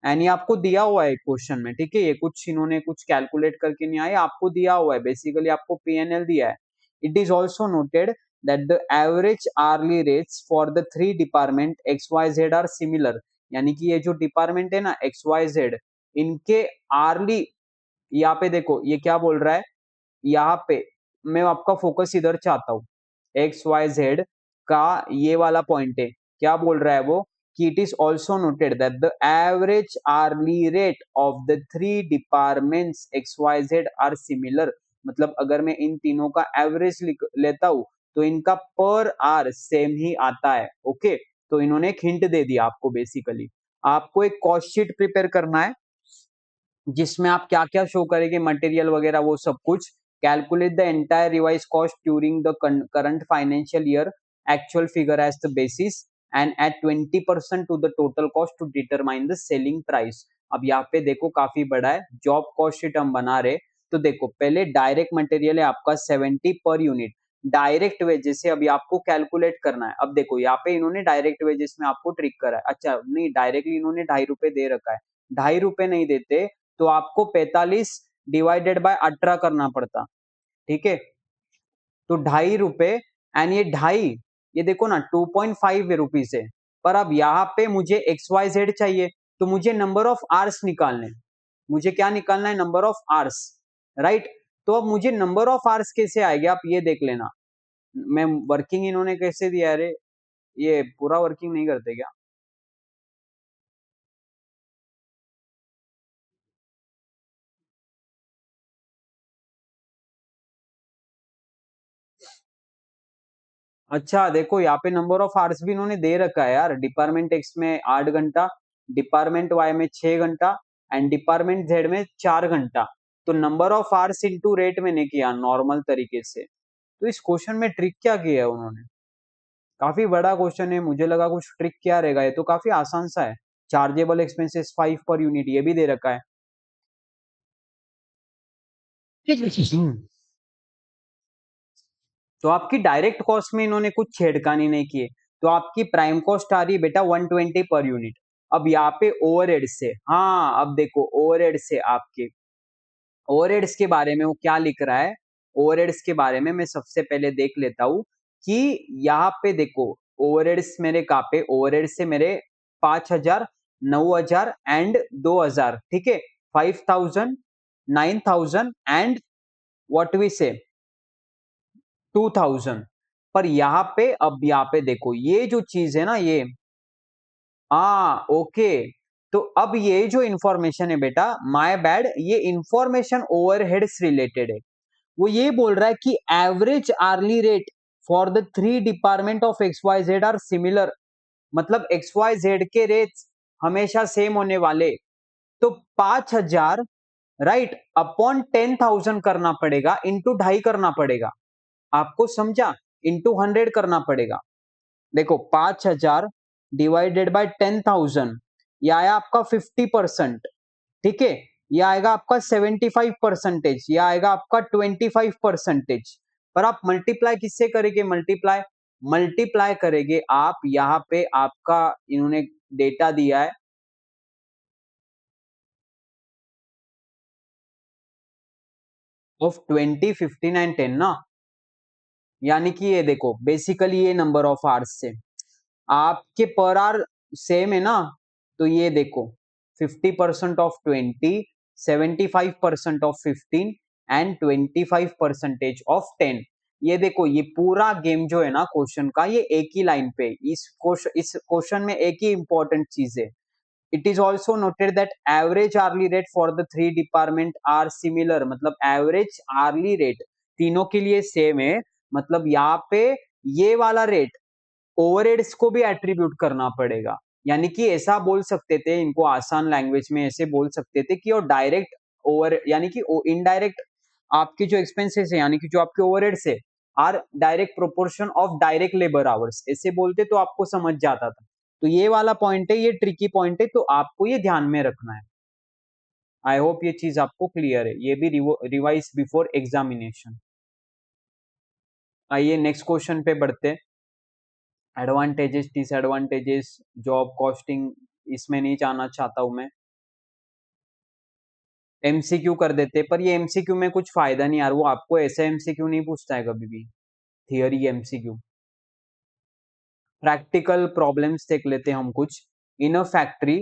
एंड ये आपको दिया हुआ है क्वेश्चन में, ठीक है, ये कुछ इन्होंने कुछ कैलकुलेट करके नहीं आया, आपको दिया हुआ है, बेसिकली आपको पीएनएल दिया है। It is also noted that the average hourly rates for the 3 department X Y Z are similar, यानी कि ये जो डिपार्टमेंट है ना एक्स वाई जेड, इनके आर्ली, यहाँ पे देखो ये क्या बोल रहा है, यहाँ पे मैं आपका फोकस इधर चाहता हूँ, एक्स वाई जेड का ये वाला पॉइंट है, क्या बोल रहा है वो, कि it is also noted that the average hourly rate of the 3 departments X Y Z are similar, मतलब अगर मैं इन तीनों का एवरेज लेता हूं तो इनका पर आर सेम ही आता है, ओके। तो इन्होंने एक हिंट दे दिया आपको, बेसिकली आपको एक कॉस्ट शीट प्रिपेयर करना है जिसमें आप क्या क्या शो करेंगे, मटेरियल वगैरह वो सब कुछ, calculate the entire revise cost during the current financial year, actual figure as the basis, and at 20% to the total cost to determine the selling price. अब यहाँ पे देखो काफी बड़ा है, जॉब कॉस्ट शीट हम बना रहे, तो देखो पहले डायरेक्ट मटेरियल है आपका 70 पर यूनिट, डायरेक्ट वेजेस से अभी आपको कैलकुलेट करना है। अब देखो यहाँ पे इन्होंने डायरेक्ट वेजेस में आपको ट्रिक करा है, अच्छा नहीं डायरेक्टली इन्होंने ₹2.5 दे रखा है, ₹2.5 नहीं देते तो आपको 45 डिवाइडेड बाय 18 करना पड़ता, ठीक है। तो ₹2.5 एंड ये ढाई, ये देखो ना 2.5 रुपीज है, पर अब यहाँ पे मुझे एक्स वाई जेड चाहिए, तो मुझे नंबर ऑफ आवर्स निकालने, मुझे क्या निकालना है, नंबर ऑफ आवर्स, राइट। तो अब मुझे नंबर ऑफ आवर्स कैसे आएगा आप ये देख लेना, मैं वर्किंग इन्होंने कैसे दिया, अरे ये पूरा वर्किंग नहीं करते क्या? अच्छा देखो यहाँ पे नंबर ऑफ आवर्स भी इन्होंने दे रखा है यार, डिपार्टमेंट एक्स में 8 घंटा, डिपार्टमेंट वाई में 6 घंटा एंड डिपार्टमेंट जेड में 4 घंटा। तो number of hours into rate मैंने किया नॉर्मल तरीके से। तो इस क्वेश्चन में ट्रिक क्या किया है उन्होंने, काफी बड़ा क्वेश्चन है, मुझे लगा कुछ ट्रिक क्या रहेगा, ये तो काफी आसान सा है। चार्जेबल एक्सपेंसेस 5 पर यूनिट ये भी दे रखा है। हम्म, तो आपकी डायरेक्ट कॉस्ट में इन्होंने कुछ छेड़खानी नहीं की है, तो आपकी प्राइम कॉस्ट आ रही है बेटा 120 पर यूनिट। अब यहाँ पे ओवरहेड से, हाँ अब देखो ओवरहेड से आपके, ओवरहेड्स के बारे में वो क्या लिख रहा है, ओवरहेड्स के बारे में मैं सबसे पहले देख लेता हूँ कि यहाँ पे देखो ओवरहेड्स मेरे कहाँ पे, ओवरहेड्स से मेरे 5,000, 9,000 एंड 2,000, ठीक है, 5,000, 9,000 एंड व्हाट वी से 2,000। पर यहाँ पे अब यहाँ पे देखो ये जो चीज है ना ये, ओके, तो अब ये जो इंफॉर्मेशन है बेटा, माय बैड, ये इंफॉर्मेशन ओवरहेड्स रिलेटेड है। वो ये बोल रहा है कि average hourly rate for the three department of X Y Z are similar, मतलब एक्स वाई जेड के रेट्स हमेशा सेम होने वाले। तो 5,000 राइट अपॉन 10,000 करना पड़ेगा, इंटू ढाई करना पड़ेगा, आपको समझा, इंटू 100 करना पड़ेगा। देखो 5,000 डिवाइडेड बाय 10,000, ये आया आपका 50%, ठीक है, ये आएगा आपका 75%, ये आएगा आपका 25%। पर आप मल्टीप्लाई किससे करेंगे, मल्टीप्लाई, मल्टीप्लाई करेंगे आप यहाँ पे आपका, इन्होंने डेटा दिया है ऑफ 20, 15 एंड 10 ना, यानी कि ये देखो बेसिकली ये नंबर ऑफ आवर्स से आपके पर आवर सेम है ना, तो ये देखो 50% ऑफ 20, 75% ऑफ 15 एंड 25% ऑफ 10। ये देखो ये पूरा गेम जो है ना क्वेश्चन का, ये एक ही लाइन पे, इस क्वेश्चन में एक ही इंपॉर्टेंट चीज है। It is also noted that average hourly rate for the three department are similar, मतलब एवरेज आर्ली रेट तीनों के लिए सेम है, मतलब यहाँ पे ये वाला रेट ओवरहेड्स को भी एट्रीब्यूट करना पड़ेगा। यानी कि ऐसा बोल सकते थे, इनको आसान लैंग्वेज में ऐसे बोल सकते थे कि और डायरेक्ट ओवर, यानी कि इनडायरेक्ट आपके जो एक्सपेंसेस है, यानी कि जो आपके ओवरहेड्स है, are direct proportion of direct labour hours, ऐसे बोलते तो आपको समझ जाता था। तो ये वाला पॉइंट है, ये ट्रिकी पॉइंट है, तो आपको ये ध्यान में रखना है। आई होप ये चीज आपको क्लियर है, ये भी रिवाइज बिफोर एग्जामिनेशन। आइए नेक्स्ट क्वेश्चन पे बढ़ते हैं। एडवांटेजेस डिसएडवांटेजेस जॉब कॉस्टिंग, इसमें नहीं जाना चाहता हूं मैं, एमसीक्यू कर देते, पर ये एमसीक्यू में कुछ फायदा नहीं यार, वो आपको ऐसा एमसीक्यू नहीं पूछता है कभी भी, थियरी एमसीक्यू। प्रैक्टिकल प्रॉब्लम्स देख लेते हैं हम कुछ। In a factory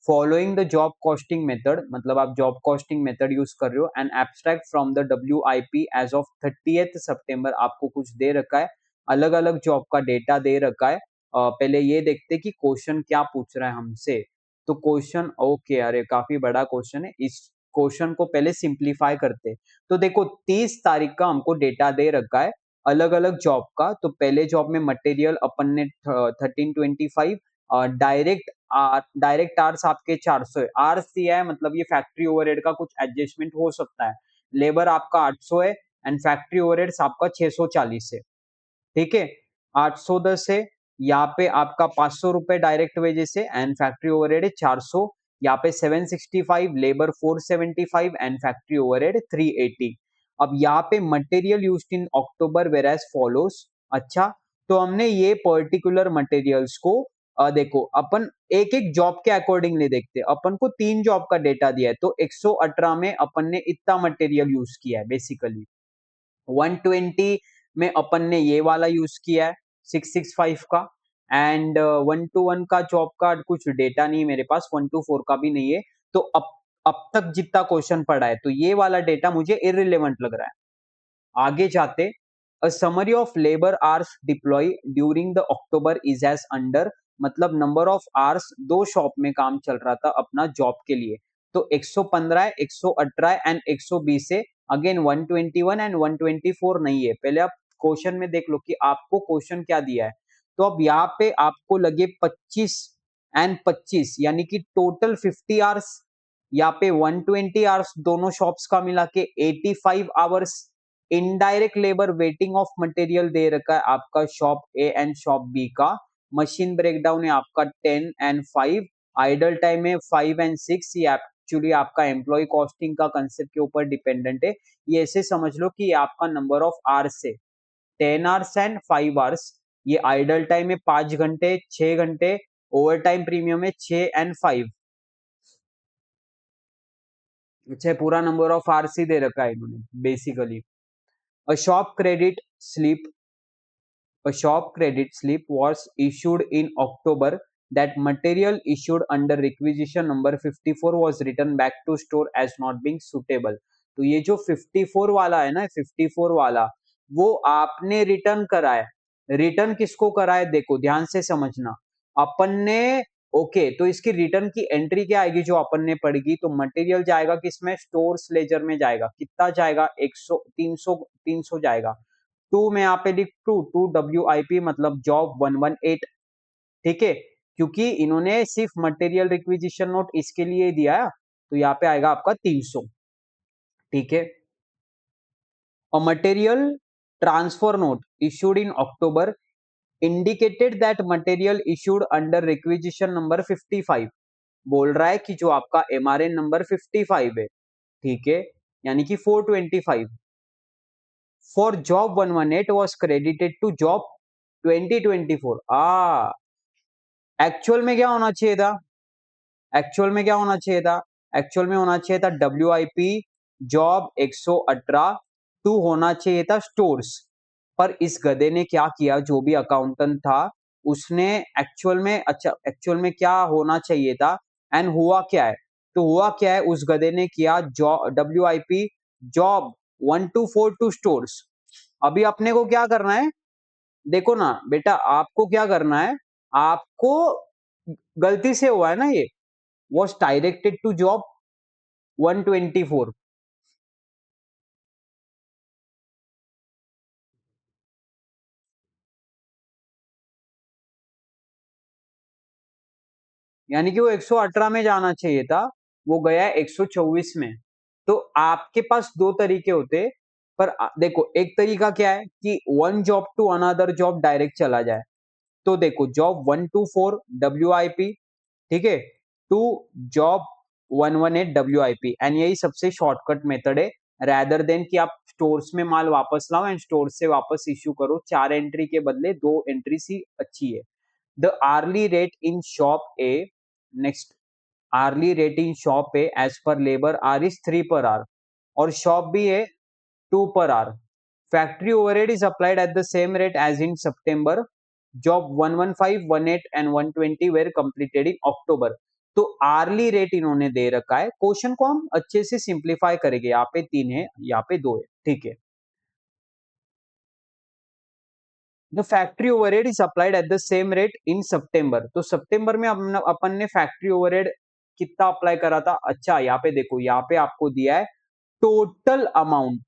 following the job costing method, मतलब आप जॉब कॉस्टिंग मेथड यूज कर रहे हो, and abstract from the WIP as of 30th September, आपको कुछ दे रखा है, अलग अलग जॉब का डेटा दे रखा है। पहले ये देखते कि क्वेश्चन क्या पूछ रहा है हमसे। तो क्वेश्चन ओके, अरे काफी बड़ा क्वेश्चन है, इस क्वेश्चन को पहले सिंप्लीफाई करते। तो देखो 30 तारीख का हमको डेटा दे रखा है अलग अलग जॉब का। तो पहले जॉब में मटेरियल अपन ने 1325, डायरेक्ट डायरेक्ट आर्स आपके 400 है, आर्स दिया है, मतलब ये फैक्ट्री ओवरहेड का कुछ एडजस्टमेंट हो सकता है। लेबर आपका 800 है एंड फैक्ट्री ओवरहेड्स आपका 640 है, ठीक है, 810 है। यहाँ पे आपका 500 रुपए डायरेक्ट वेजेस है एंड फैक्ट्री ओवरहेड है 400। यहाँ पे 765, लेबर 475 एंड फैक्ट्री ओवरहेड 380। अब यहाँ पे material used in October were as follows. अच्छा, तो हमने ये पर्टिकुलर मटेरियल्स को देखो अपन एक एक जॉब के अकॉर्डिंगली देखते हैं। अपन को 3 जॉब का डेटा दिया है, तो 118 में अपन ने इतना मटेरियल यूज किया है बेसिकली। 120 में अपन ने ये वाला यूज किया है 665 का। एंड 121 का जॉब का कुछ डेटा नहीं है मेरे पास, 124 का भी नहीं है। तो अब तक जितना क्वेश्चन पड़ा है, तो ये वाला डेटा मुझे इररिलेवेंट लग रहा है। आगे जाते, a summary of labour hours deploy during the October is as under. मतलब नंबर ऑफ आवर्स दो शॉप में काम चल रहा था अपना जॉब के लिए, तो 115, 118 एंड 120 है। अगेन 121 एंड 124 नहीं है। पहले आप क्वेश्चन में देख लो कि आपको क्वेश्चन क्या दिया है। तो अब यहाँ पे आपको लगे 25 एंड 25, यानी कि टोटल 50 आवर्स। यहाँ पे 120 आवर्स दोनों शॉप्स का मिला के 85 hours. Indirect labour waiting of material दे रखा है आपका shop A and shop B का। मशीन ब्रेकडाउन है आपका 10 एंड 5। आइडल टाइम है 5 एंड 6। ये एक्चुअली आपका एम्प्लॉय कॉस्टिंग का कंसेप्ट के ऊपर डिपेंडेंट है। ये ऐसे समझ लो कि ये आपका नंबर ऑफ आवर्स है, 10 आवर्स एंड 5 आवर्स। ये आइडल टाइम है 5 घंटे, 6 घंटे। ओवर टाइम प्रीमियम है 6 एंड 5। अच्छा, पूरा नंबर ऑफ आवर्स ही दे रखा है इन्होंने basically. A shop credit slip, a shop credit slip was issued in October that material issued under requisition number 54 was returned back to store as not being suitable। तो ये जो 54 वाला है ना, 54 वाला वो आपने रिटर्न करा है। रिटर्न किसको करा है देखो ध्यान से समझना। अपन ने ओके, तो इसकी रिटर्न की एंट्री क्या आएगी जो अपन ने पढ़ेगी। तो मटेरियल जाएगा किसमें, स्टोर्स लेजर में जाएगा। कितना जाएगा, 100, 300, 300 जाएगा। टू में यहाँ पे लिख टू WIP मतलब जॉब 118। ठीक है, क्योंकि इन्होंने सिर्फ मटेरियल रिक्विजिशन नोट इसके लिए दिया है, तो यहाँ पे आएगा आपका 300। ठीक है, a material transfer note issued in October indicated that material issued under requisition number 55। बोल रहा है कि जो आपका MRN नंबर 55 है, ठीक है, यानी कि 425 for job 118 was credited to job 2024। Actual में क्या होना चाहिए था, एक्चुअल में क्या होना चाहिए था, एक्चुअल में होना चाहिए था WIP जॉब 118, टू होना चाहिए था स्टोर्स। पर इस गधे ने क्या किया, जो भी अकाउंटेंट था उसने एक्चुअल में, अच्छा एक्चुअल में क्या होना चाहिए था एंड हुआ क्या है। तो हुआ क्या है, उस गधे ने किया job WIP job 124 to stores. अभी अपने को क्या करना है, देखो ना बेटा, आपको क्या करना है, आपको गलती से हुआ है ना, ये वॉज डायरेक्टेड टू जॉब 124। यानी कि वो 118 में जाना चाहिए था, वो गया 124 में। तो आपके पास दो तरीके होते, पर देखो एक तरीका क्या है कि one job to another job direct चला जाए। तो देखो जॉब 124 WIP, ठीक है, टू जॉब 118 WIP, एंड यही सबसे शॉर्टकट मेथड है रैदर देन कि आप स्टोर्स में माल वापस लाओ एंड स्टोर से वापस इश्यू करो। 4 एंट्री के बदले 2 एंट्री सी अच्छी है। The hourly rate in shop A, next, hourly rate in shop A as per labour hour is 3 per hour, और शॉप भी है 2 per hour. Factory overhead is applied at the same rate as in September. Job 115, 18 and 120 were completed in October. तो hourly rate इन्होंने दे रखा है। Question को हम अच्छे से सिंप्लीफाई करेंगे। यहाँ पे 3 है, यहाँ पे 2 है, ठीक है। The factory overhead is applied at the same rate in September. तो सितंबर में अपन ने फैक्ट्री ओवरहेड कितना अप्लाई करा था। अच्छा, यहाँ पे देखो, यहाँ पे आपको दिया है टोटल अमाउंट,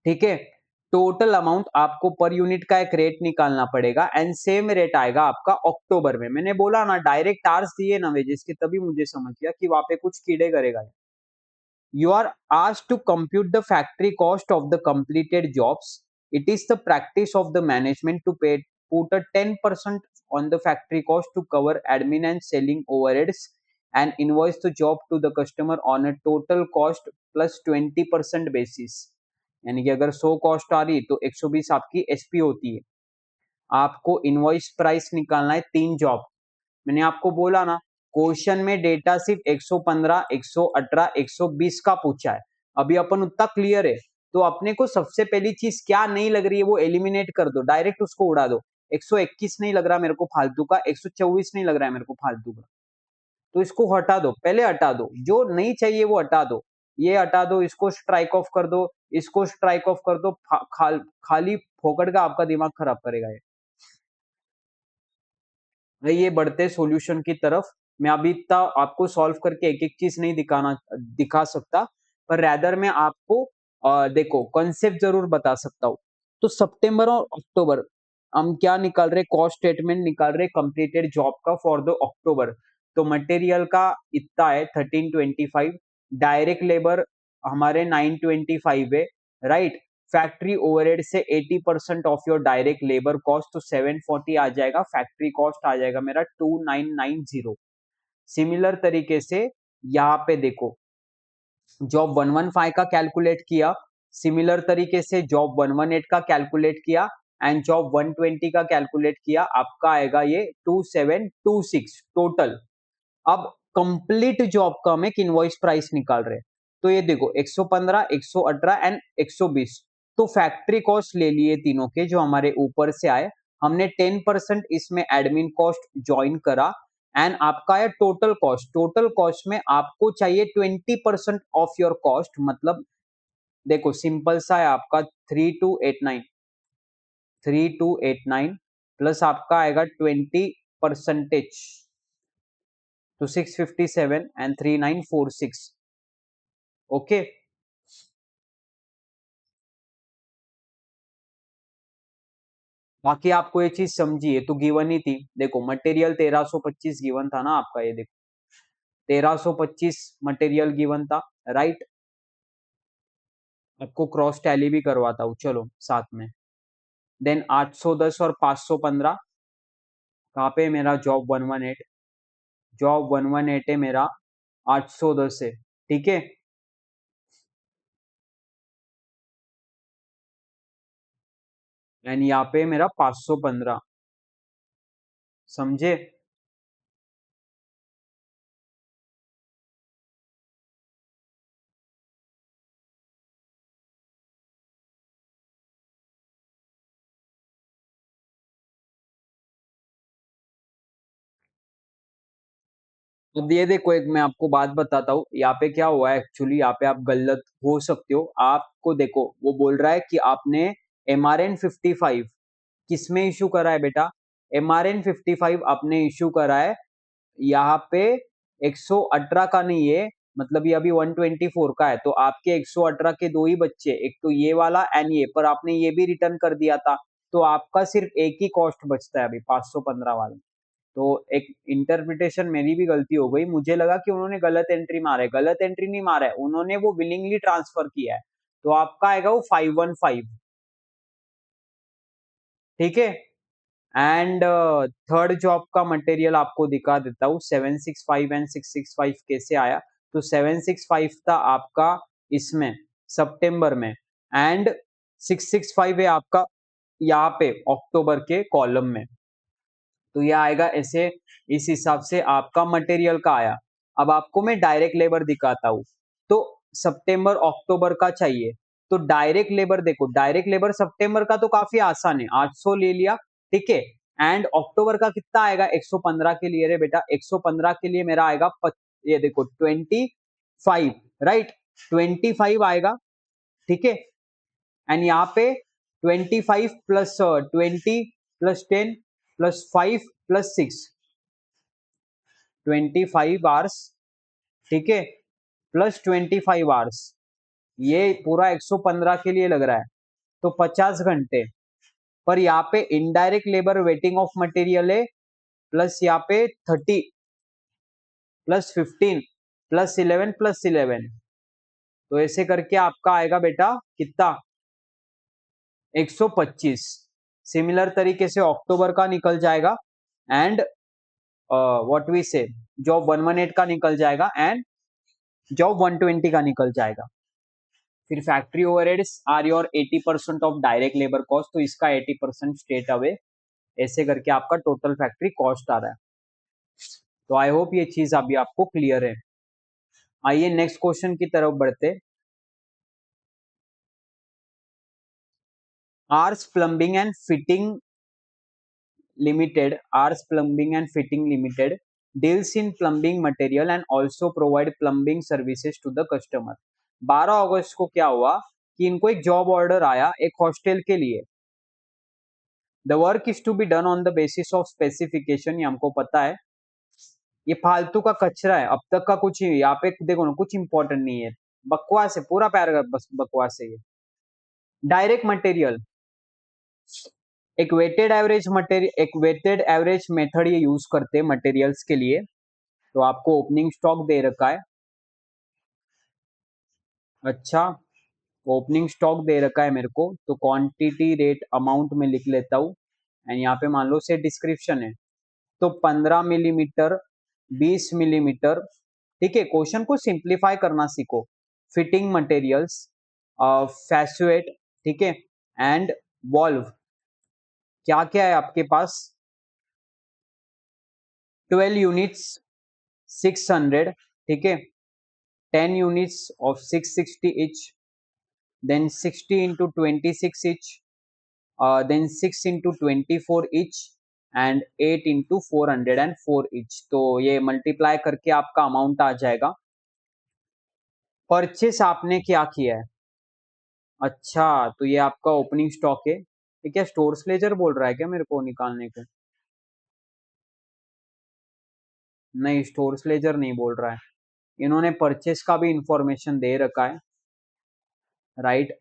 ठीक है। टोटल अमाउंट आपको पर यूनिट का एक रेट निकालना पड़ेगा एंड सेम रेट आएगा आपका अक्टूबर में। मैंने बोला ना डायरेक्ट आर्स दिए ना वेजेस के, तभी मुझे समझ गया कि वहां पे कुछ कीड़े करेगा। You are asked to compute the factory cost of the completed jobs. It is the practice of the management to put a 10% on the factory cost to cover admin and selling overheads and invoice the job to the customer on a total cost plus 20% basis। यानी कि अगर 100 cost आ रही तो 120 आपकी SP होती है। आपको invoice price निकालना है 3 जॉब। मैंने आपको बोला ना, क्वेश्चन में डेटा सिर्फ 115, 118, 120 का पूछा है। अभी अपन उतना क्लियर है, तो अपने को सबसे पहली चीज क्या नहीं लग रही है वो एलिमिनेट कर दो, डायरेक्ट उसको उड़ा दो। 121 नहीं लग रहा मेरे को फालतू का, 124 नहीं लग रहा है मेरे को फालतू का, तो इसको हटा दो, पहले हटा दो, जो नहीं चाहिए वो हटा दो। ये हटा दो, इसको स्ट्राइक ऑफ कर दो, इसको स्ट्राइक ऑफ कर दो। खाली फोकट का आपका दिमाग खराब करेगा ये। ये बढ़ते सॉल्यूशन की तरफ। मैं अभी इतना आपको सॉल्व करके एक एक चीज नहीं दिखा सकता, पर रैदर मैं आपको देखो कॉन्सेप्ट जरूर बता सकता हूँ। तो सितंबर और अक्टूबर हम क्या निकाल रहे, कॉस्ट स्टेटमेंट निकाल रहे कंप्लीटेड जॉब का फॉर द अक्टूबर। तो मटेरियल का इतना है 1325, डायरेक्ट लेबर हमारे 925 है, राइट। फैक्ट्री ओवरहेड से 80% of your direct labour cost, तो 740 आ जाएगा। फैक्ट्री कॉस्ट आ जाएगा मेरा 2990। सिमिलर तरीके से यहाँ पे देखो, जॉब 115 का कैलकुलेट किया, सिमिलर तरीके से जॉब 118 का कैलकुलेट किया, एंड जॉब 120 का कैलकुलेट किया। आपका आएगा ये 2726 टोटल। अब कंप्लीट जॉब का हम एक इनवॉइस प्राइस निकाल रहे हैं। तो ये देखो 115, 118 एंड 120। तो फैक्ट्री कॉस्ट ले लिए तीनों के जो हमारे ऊपर से आए, हमने 10% इसमें एडमिन कॉस्ट ज्वाइन करा, एंड आपका है टोटल कॉस्ट। टोटल कॉस्ट में आपको चाहिए 20% ऑफ योर कॉस्ट। मतलब देखो सिंपल सा है आपका 3289, 3289 प्लस आपका आएगा 20%, तो 657 एंड 3946। ओके, बाकी आपको ये चीज समझिए तो गिवन ही थी। देखो मटेरियल 1325 गिवन था ना आपका, ये देखो 1325 मटेरियल गिवन था, राइट। आपको क्रॉस टैली भी करवाता हूँ चलो साथ में। देन 810 और 515 कहाँ पे मेरा जॉब 118, जॉब 118 है मेरा 810 है, ठीक है। एंड यहाँ पे मेरा 515, समझे। अब ये देखो एक मैं आपको बात बताता हूँ, यहाँ पे क्या हुआ है एक्चुअली, यहाँ पे आप गलत हो सकते हो। आपको देखो वो बोल रहा है कि आपने MRN55 किसमें इशू करा है बेटा, MRN55 आपने इशू करा है यहाँ पे 118 का नहीं है, मतलब ये अभी 124 का है। तो आपके 118 के दो ही बच्चे, एक तो ये वाला एंड ये, पर आपने ये भी रिटर्न कर दिया था, तो आपका सिर्फ एक ही कॉस्ट बचता है अभी 515 वाला। तो एक इंटरप्रिटेशन मेरी भी गलती हो गई, मुझे लगा कि उन्होंने गलत एंट्री मारा है, गलत एंट्री नहीं मारा है उन्होंने, वो विलिंगली ट्रांसफर किया है। तो आपका आएगा वो 515, ठीक है। एंड थर्ड जॉब का मटेरियल आपको दिखा देता हूँ, 765 एंड 665 कैसे आया। तो 765 था आपका इसमें सितंबर में, एंड 665 है आपका यहाँ पे अक्टूबर के कॉलम में। तो ये आएगा ऐसे, इस हिसाब से आपका मटेरियल का आया। अब आपको मैं डायरेक्ट लेबर दिखाता हूँ। तो सितंबर अक्टूबर का चाहिए, तो डायरेक्ट लेबर देखो, डायरेक्ट लेबर सितंबर का तो काफी आसान है, 800 ले लिया, ठीक है। एंड अक्टूबर का कितना आएगा, 115 के लिए रे बेटा, 115 के लिए मेरा आएगा ये देखो 25, राइट, 25 आएगा, ठीक है। एंड यहाँ पे 25 plus 20 plus 10 plus 5 plus 6, 25 hours, ठीक है, प्लस 25 आवर्स, ये पूरा 115 के लिए लग रहा है, तो 50 घंटे। पर यहाँ पे indirect labour waiting of material है, प्लस यहाँ पे 30 प्लस 15 प्लस 11 प्लस 11, तो ऐसे करके आपका आएगा बेटा कितना, 125। सिमिलर तरीके से अक्टूबर का निकल जाएगा, एंड व्हाट वी से जॉब 118 का निकल जाएगा एंड जॉब 120 का निकल जाएगा। फिर factory overheads are your 80% of direct labour cost, तो इसका 80% स्ट्रेट अवे ऐसे करके आपका टोटल फैक्ट्री कॉस्ट आ रहा है। तो आई होप ये चीज अभी आपको क्लियर है। आइए नेक्स्ट क्वेश्चन की तरफ बढ़ते। R's plumbing and fitting limited deals in plumbing material and also provide plumbing services to the customer। 12 अगस्त को क्या हुआ कि इनको एक जॉब ऑर्डर आया एक हॉस्टल के लिए। The work is to be done on the basis of specification, ये हमको पता है। ये फालतू का कचरा है, अब तक का कुछ ही यहाँ पे देखो ना, कुछ इंपॉर्टेंट नहीं है, बकवास है, पूरा पैराग्राफ बस बकवास है ये। डायरेक्ट मटेरियल, एक वेटेड एवरेज मेथड ये यूज करते हैं मटेरियल्स के लिए। तो आपको ओपनिंग स्टॉक दे रखा है। अच्छा, ओपनिंग स्टॉक दे रखा है मेरे को, तो क्वांटिटी रेट अमाउंट में लिख लेता हूँ। एंड यहाँ पे मान लो से डिस्क्रिप्शन है, तो 15 मिलीमीटर, 20 मिलीमीटर। ठीक है, क्वेश्चन को सिंप्लीफाई करना सीखो। फिटिंग मटेरियल्स, फैसुएट, ठीक है, एंड वॉल्व, क्या क्या है आपके पास? 12 यूनिट्स 600, ठीक है, 10 units of 660 each, then 60 into 26 each, then 6 into 24 each and 8 into 404 each। तो ये मल्टीप्लाई करके आपका अमाउंट आ जाएगा। परचेस आपने क्या किया है? अच्छा, तो ये आपका ओपनिंग स्टॉक है। ये क्या स्टोर्स लेजर बोल रहा है क्या मेरे को निकालने को? नहीं, स्टोर्स लेजर नहीं बोल रहा है। इन्होंने परचेस का भी इंफॉर्मेशन दे रखा है, राइट।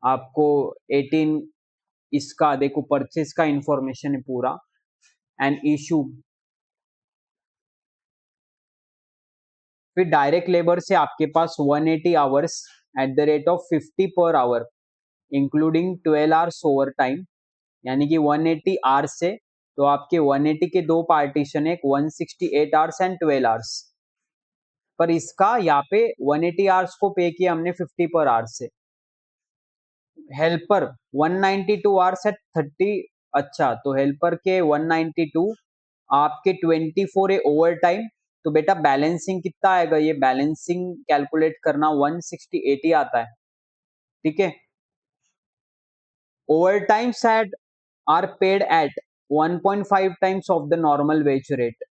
आपको 18 इसका देखो परचेस का इंफॉर्मेशन है पूरा। एंड इशू, फिर डायरेक्ट लेबर से आपके पास 180 hours at the rate of 50 per hour including 12 hours over time, यानी कि 180 आवर्स से, तो आपके 180 के दो पार्टीशन है, 168 आवर्स एंड 12 आवर्स। पर इसका यहाँ पे 180 आवर्स को पे किया हमने 50 पर आवर्स से। Helper 192 hours at 30। अच्छा, तो हेल्पर के 192, आपके 24 है ओवर टाइम। तो बेटा बैलेंसिंग कितना आएगा? ये बैलेंसिंग कैलकुलेट करना 168 ही आता है, ठीक है। ओवर टाइम्स एट आर पेड एट 1.5 times of the normal wage rate.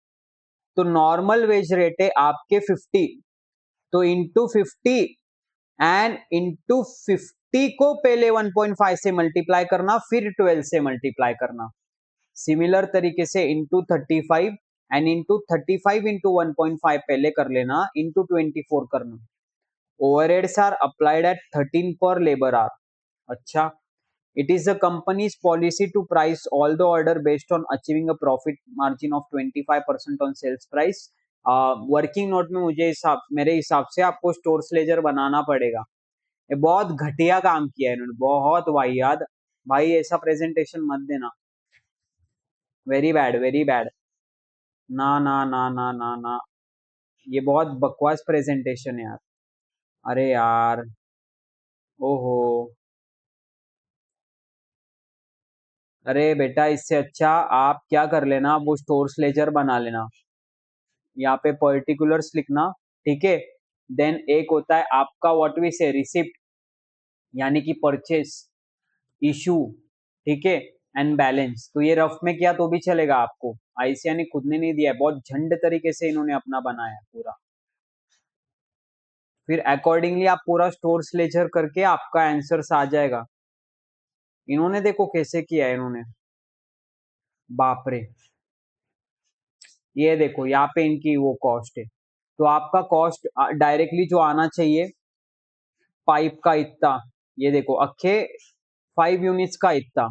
तो नॉर्मल वेज रेट है आपके 50, तो इंटू 50 एंड इंटू 50 को पहले 1.5 से मल्टीप्लाई करना, फिर 12 से मल्टीप्लाई करना। सिमिलर तरीके से इंटू 35 एंड इंटू 35 इंटू 1.5 पहले कर लेना, इंटू 24 करना। ओवरहेड्स आर अप्लाइड एट 13 पर लेबर आर। अच्छा, it is the company's policy to price all the order based on achieving a profit margin of 25% on sales price। Working note में मेरे हिसाब से आपको स्टोर्स लेजर बनाना पड़ेगा। ये बहुत घटिया काम किया है इन्होंने, बहुत वाहियात। भाई ऐसा प्रेजेंटेशन मत देना, वेरी बैड वेरी बैड। ना ना ना ना ना ना, ये बहुत बकवास प्रेजेंटेशन है यार। अरे यार, ओहो। अरे बेटा, इससे अच्छा आप क्या कर लेना, वो स्टोर्स लेजर बना लेना। यहाँ पे पर्टिकुलर्स लिखना, ठीक है। देन एक होता है आपका व्हाट वी से रिसिप्ट, यानी कि परचेस, इशू, ठीक है, एंड बैलेंस। तो ये रफ में किया तो भी चलेगा आपको, आईसीआई ने खुद ने नहीं दिया है, बहुत झंड तरीके से इन्होंने अपना बनाया है पूरा। फिर अकॉर्डिंगली आप पूरा स्टोर्स लेजर करके आपका आंसर आ जाएगा। इन्होंने देखो कैसे किया है इन्होंने, बाप रे। ये देखो यहाँ पे इनकी वो कॉस्ट है, तो आपका कॉस्ट डायरेक्टली जो आना चाहिए पाइप का इतना, ये देखो अखे 5 यूनिट्स का इतना।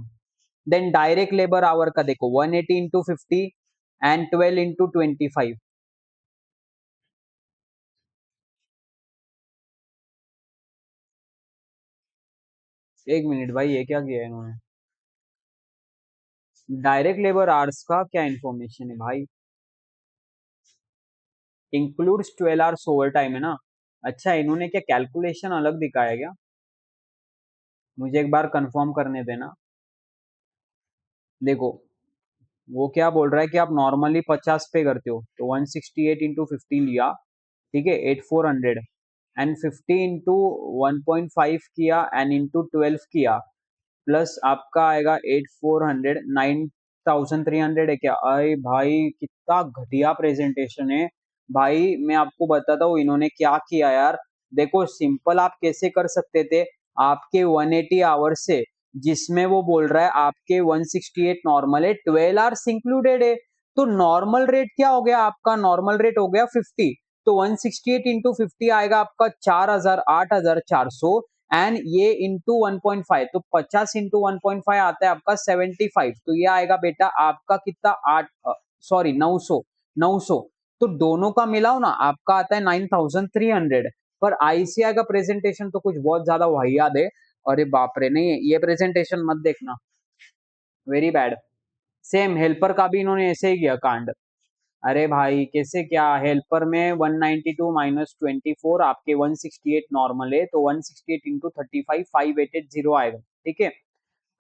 देन डायरेक्ट लेबर आवर का देखो 180 इंटू 50 एंड 12 इंटू 25। एक मिनट भाई, ये क्या किया है इन्होंने? डायरेक्ट लेबर आवर्स का क्या इंफॉर्मेशन है भाई? इंक्लूड्स 12 आवर्स ओवर टाइम है ना। अच्छा, इन्होंने क्या कैलकुलेशन अलग दिखाया क्या? मुझे एक बार कंफर्म करने देना। देखो, वो क्या बोल रहा है कि आप नॉर्मली 50 पे करते हो तो 168 इंटू 50 लिया, ठीक है, 8400, एंड 50 इंटू 1.5 किया एंड इंटू 12 किया, प्लस आपका आएगा 8400, 9300 है क्या? अरे भाई कितना घटिया प्रेजेंटेशन है। भाई मैं आपको बताता हूँ इन्होंने क्या किया यार। देखो सिंपल आप कैसे कर सकते थे, आपके 180 आवर्स से, जिसमें वो बोल रहा है आपके 168 नॉर्मल है, 12 आवर्स इंक्लूडेड है, तो नॉर्मल रेट क्या हो गया आपका? नॉर्मल रेट हो गया 50, तो 168 इंटू 50 आएगा आपका 4000, 8400, एंड ये इंटू 1.5, तो 50 इंटू 1.5 आता है आपका 75, तो ये आएगा बेटा आपका कितना? 8, सॉरी 900, 900, तो दोनों का मिलाओ ना आपका आता है 9300। पर आईसीआई का प्रेजेंटेशन तो कुछ बहुत ज्यादा वाहियात है। अरे बाप रे, नहीं ये प्रेजेंटेशन मत देखना, वेरी बैड। सेम हेल्पर का भी इन्होंने ऐसे ही किया कांड। अरे भाई कैसे क्या, हेल्पर में 192 माइनस 24, आपके 168 नॉर्मल है, तो 168 इंटू 35, 5880 आएगा, ठीक है,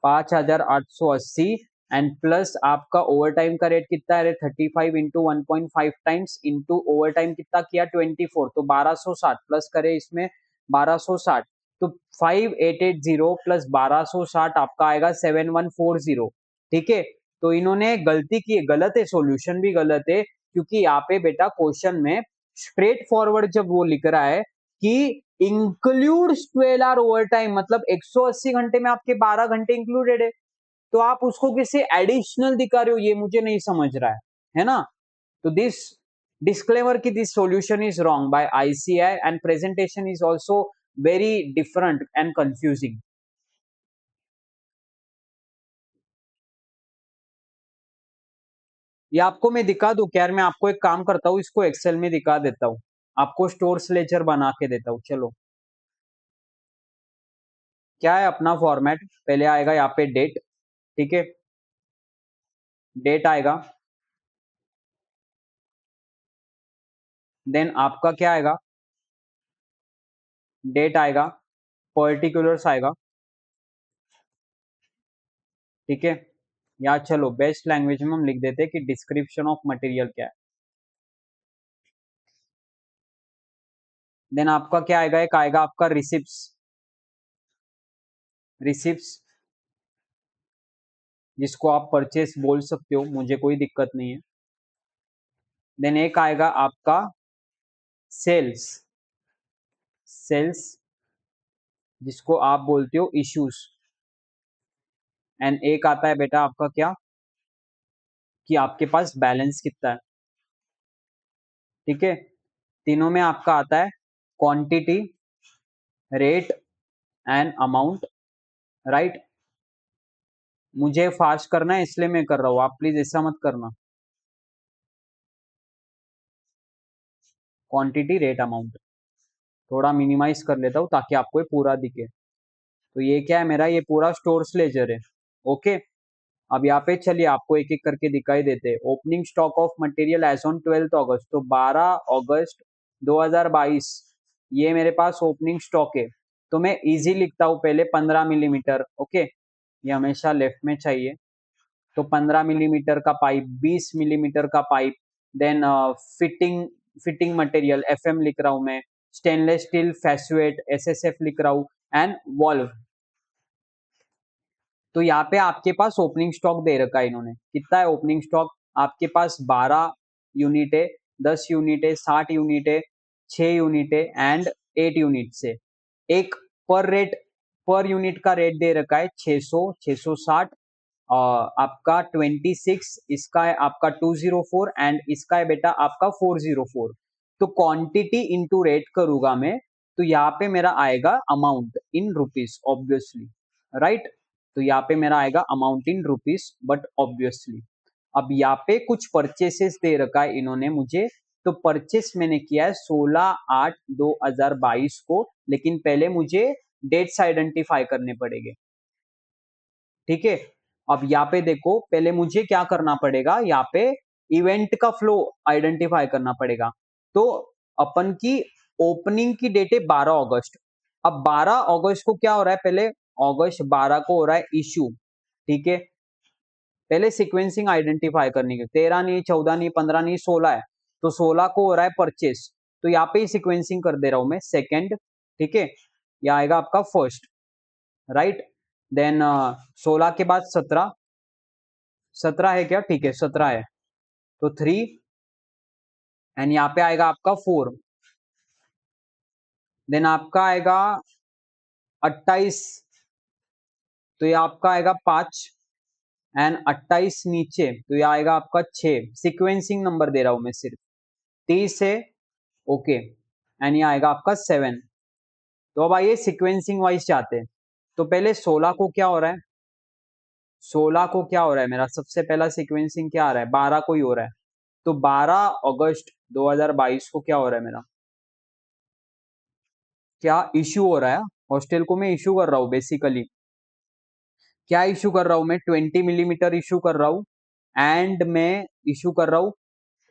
5880, एंड प्लस आपका ओवर टाइम का रेट कितना है? 35 into 1.5 times into over time कितना किया? 24, तो 1260, प्लस करे इसमें 1260, तो 5880 प्लस 1260 आपका आएगा 7140, ठीक है। तो इन्होंने गलती की है, गलत है, सॉल्यूशन भी गलत है, क्योंकि यहाँ पे बेटा क्वेश्चन में स्ट्रेट फॉरवर्ड जब वो लिख रहा है कि इंक्लूड्स 12 आवर ओवर टाइम, मतलब 180 घंटे में आपके 12 घंटे इंक्लूडेड है, तो आप उसको किसी एडिशनल दिखा रहे हो, ये मुझे नहीं समझ रहा है ना? तो this disclaimer ki this solution is wrong by ICI and presentation is also very different and confusing. ये आपको मैं दिखा दूं क्या यार? मैं आपको एक काम करता हूँ, इसको एक्सेल में दिखा देता हूँ, आपको स्टोर्स लेजर बना के देता हूँ। चलो, क्या है अपना फॉर्मेट? पहले आएगा यहाँ पे डेट, ठीक है, डेट आएगा, देन आपका क्या आएगा? डेट आएगा, पर्टिकुलर्स आएगा, ठीक है। या चलो बेस्ट लैंग्वेज में हम लिख देते हैं कि डिस्क्रिप्शन ऑफ मटेरियल क्या है। देन आपका क्या आएगा? एक आएगा आपका रिसिप्ट्स, रिसिप्ट्स जिसको आप परचेस बोल सकते हो, मुझे कोई दिक्कत नहीं है। देन एक आएगा आपका सेल्स, सेल्स जिसको आप बोलते हो इश्यूज, एंड एक आता है बेटा आपका क्या, कि आपके पास बैलेंस कितना है, ठीक है। तीनों में आपका आता है quantity, rate and amount, right. मुझे फास्ट करना है इसलिए मैं कर रहा हूँ, आप प्लीज ऐसा मत करना। क्वांटिटी, रेट, अमाउंट थोड़ा मिनिमाइज कर लेता हूँ ताकि आपको ये पूरा दिखे। तो ये क्या है मेरा? ये पूरा स्टोर्स लेजर है, ओके। अब यहाँ पे चलिए आपको एक एक करके दिखाई देते हैं। Opening stock of material as on 12 August, तो 12 अगस्त 2022 ये मेरे पास ओपनिंग स्टॉक है। तो मैं इजी लिखता हूँ, पहले 15 मिलीमीटर, ओके, ये हमेशा लेफ्ट में चाहिए। तो 15 मिलीमीटर का पाइप, 20 मिलीमीटर का pipe, then fitting, fitting material FM लिख रहा हूँ मैं, स्टेनलेस स्टील फैसुएट एसएसएफ लिख रहा हूँ, एंड वॉल्व। तो यहाँ पे आपके पास ओपनिंग स्टॉक दे रखा है इन्होंने, कितना है ओपनिंग स्टॉक? आपके पास 12 यूनिट है, 10 यूनिट है, 60 यूनिट है, 6 यूनिट है, एंड 8 यूनिट से एक पर रेट, पर यूनिट का रेट दे रखा है 600, 660, आपका 26, इसका है आपका 204, एंड इसका है बेटा आपका 404। तो क्वांटिटी इंटू रेट करूंगा मैं, तो यहाँ पे मेरा आएगा amount in rupees obviously, right. तो यहाँ पे मेरा आएगा amount in rupees, but obviously अब यहाँ पे कुछ परचेसेस दे रखा है इन्होंने मुझे, तो परचेस मैंने किया है 16/8/2022 को, लेकिन पहले मुझे डेट्स आइडेंटिफाई करने पड़ेंगे, ठीक है। अब यहाँ पे देखो, पहले मुझे क्या करना पड़ेगा? यहाँ पे इवेंट का फ्लो आइडेंटिफाई करना पड़ेगा। तो अपन की ओपनिंग की डेट है 12 अगस्त। अब 12 अगस्त को क्या हो रहा है, पहले अगस्त 12 को हो रहा है इशू, ठीक है। पहले सीक्वेंसिंग आइडेंटिफाई करने के, 13 नहीं, 14 नहीं, 15 नहीं, 16 है, तो 16 को हो रहा है परचेस, तो यहाँ पे ही सीक्वेंसिंग कर दे रहा हूं मैं, सेकेंड, ठीक है। यह आएगा आपका फर्स्ट, राइट। देन 16 के बाद 17, 17 है क्या, ठीक है 17 है, तो 3, एंड यहाँ पे आएगा आपका 4, देन आपका आएगा 28, तो ये आपका आएगा 5, एंड 28 नीचे, तो ये आएगा आपका 6, सीक्वेंसिंग नंबर दे रहा हूं मैं सिर्फ, 30 है, ओके, एंड ये आएगा आपका 7। तो अब आइए सीक्वेंसिंग वाइज जाते हैं। तो पहले 16 को क्या हो रहा है, 16 को क्या हो रहा है मेरा, सबसे पहला सीक्वेंसिंग क्या आ रहा है, 12 को ही हो रहा है, तो 12 अगस्त 2022 को क्या हो रहा है मेरा, क्या इश्यू हो रहा है, हॉस्टल को मैं इश्यू कर रहा हूँ बेसिकली, क्या इश्यू कर रहा हूं मैं, 20 मिलीमीटर इश्यू कर रहा हूं, एंड मैं इश्यू कर रहा हूं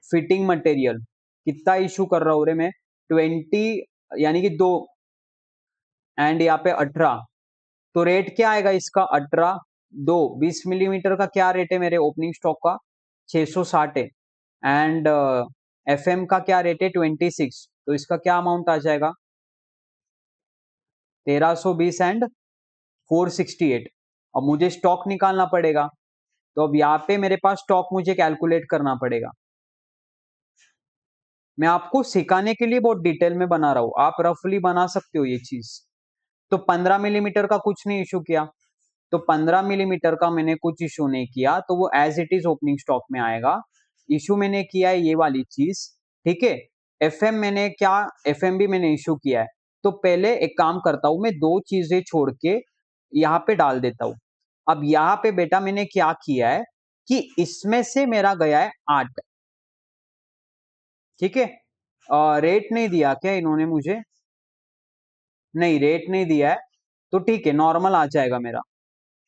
फिटिंग मटेरियल, कितना इश्यू कर रहा हूं रे मैं, 20, यानी कि 2, एंड यहाँ पे 18, तो रेट क्या आएगा इसका, 18, 2, 20 मिलीमीटर का क्या रेट है मेरे ओपनिंग स्टॉक का, 660 है, एंड एफ एम का क्या रेट है, 26, तो इसका क्या अमाउंट आ जाएगा, 1320 एंड 468। अब मुझे स्टॉक निकालना पड़ेगा, तो अब यहाँ पे मेरे पास स्टॉक मुझे कैलकुलेट करना पड़ेगा। मैं आपको सिखाने के लिए बहुत डिटेल में बना रहा हूं, आप रफली बना सकते हो ये चीज। तो 15 मिलीमीटर का कुछ नहीं इशू किया, तो 15 मिलीमीटर का मैंने कुछ इशू नहीं किया, तो वो as it is opening stock में आएगा। इशू मैंने किया है ये वाली चीज, ठीक है। एफएम मैंने क्या, एफएम भी मैंने इशू किया है, तो पहले एक काम करता हूं मैं, दो चीजें छोड़ के यहाँ पे डाल देता हूं। अब यहाँ पे बेटा मैंने क्या किया है कि इसमें से मेरा गया है 8, ठीक है। रेट नहीं दिया क्या इन्होंने मुझे, नहीं रेट नहीं दिया है, तो ठीक है नॉर्मल आ जाएगा मेरा,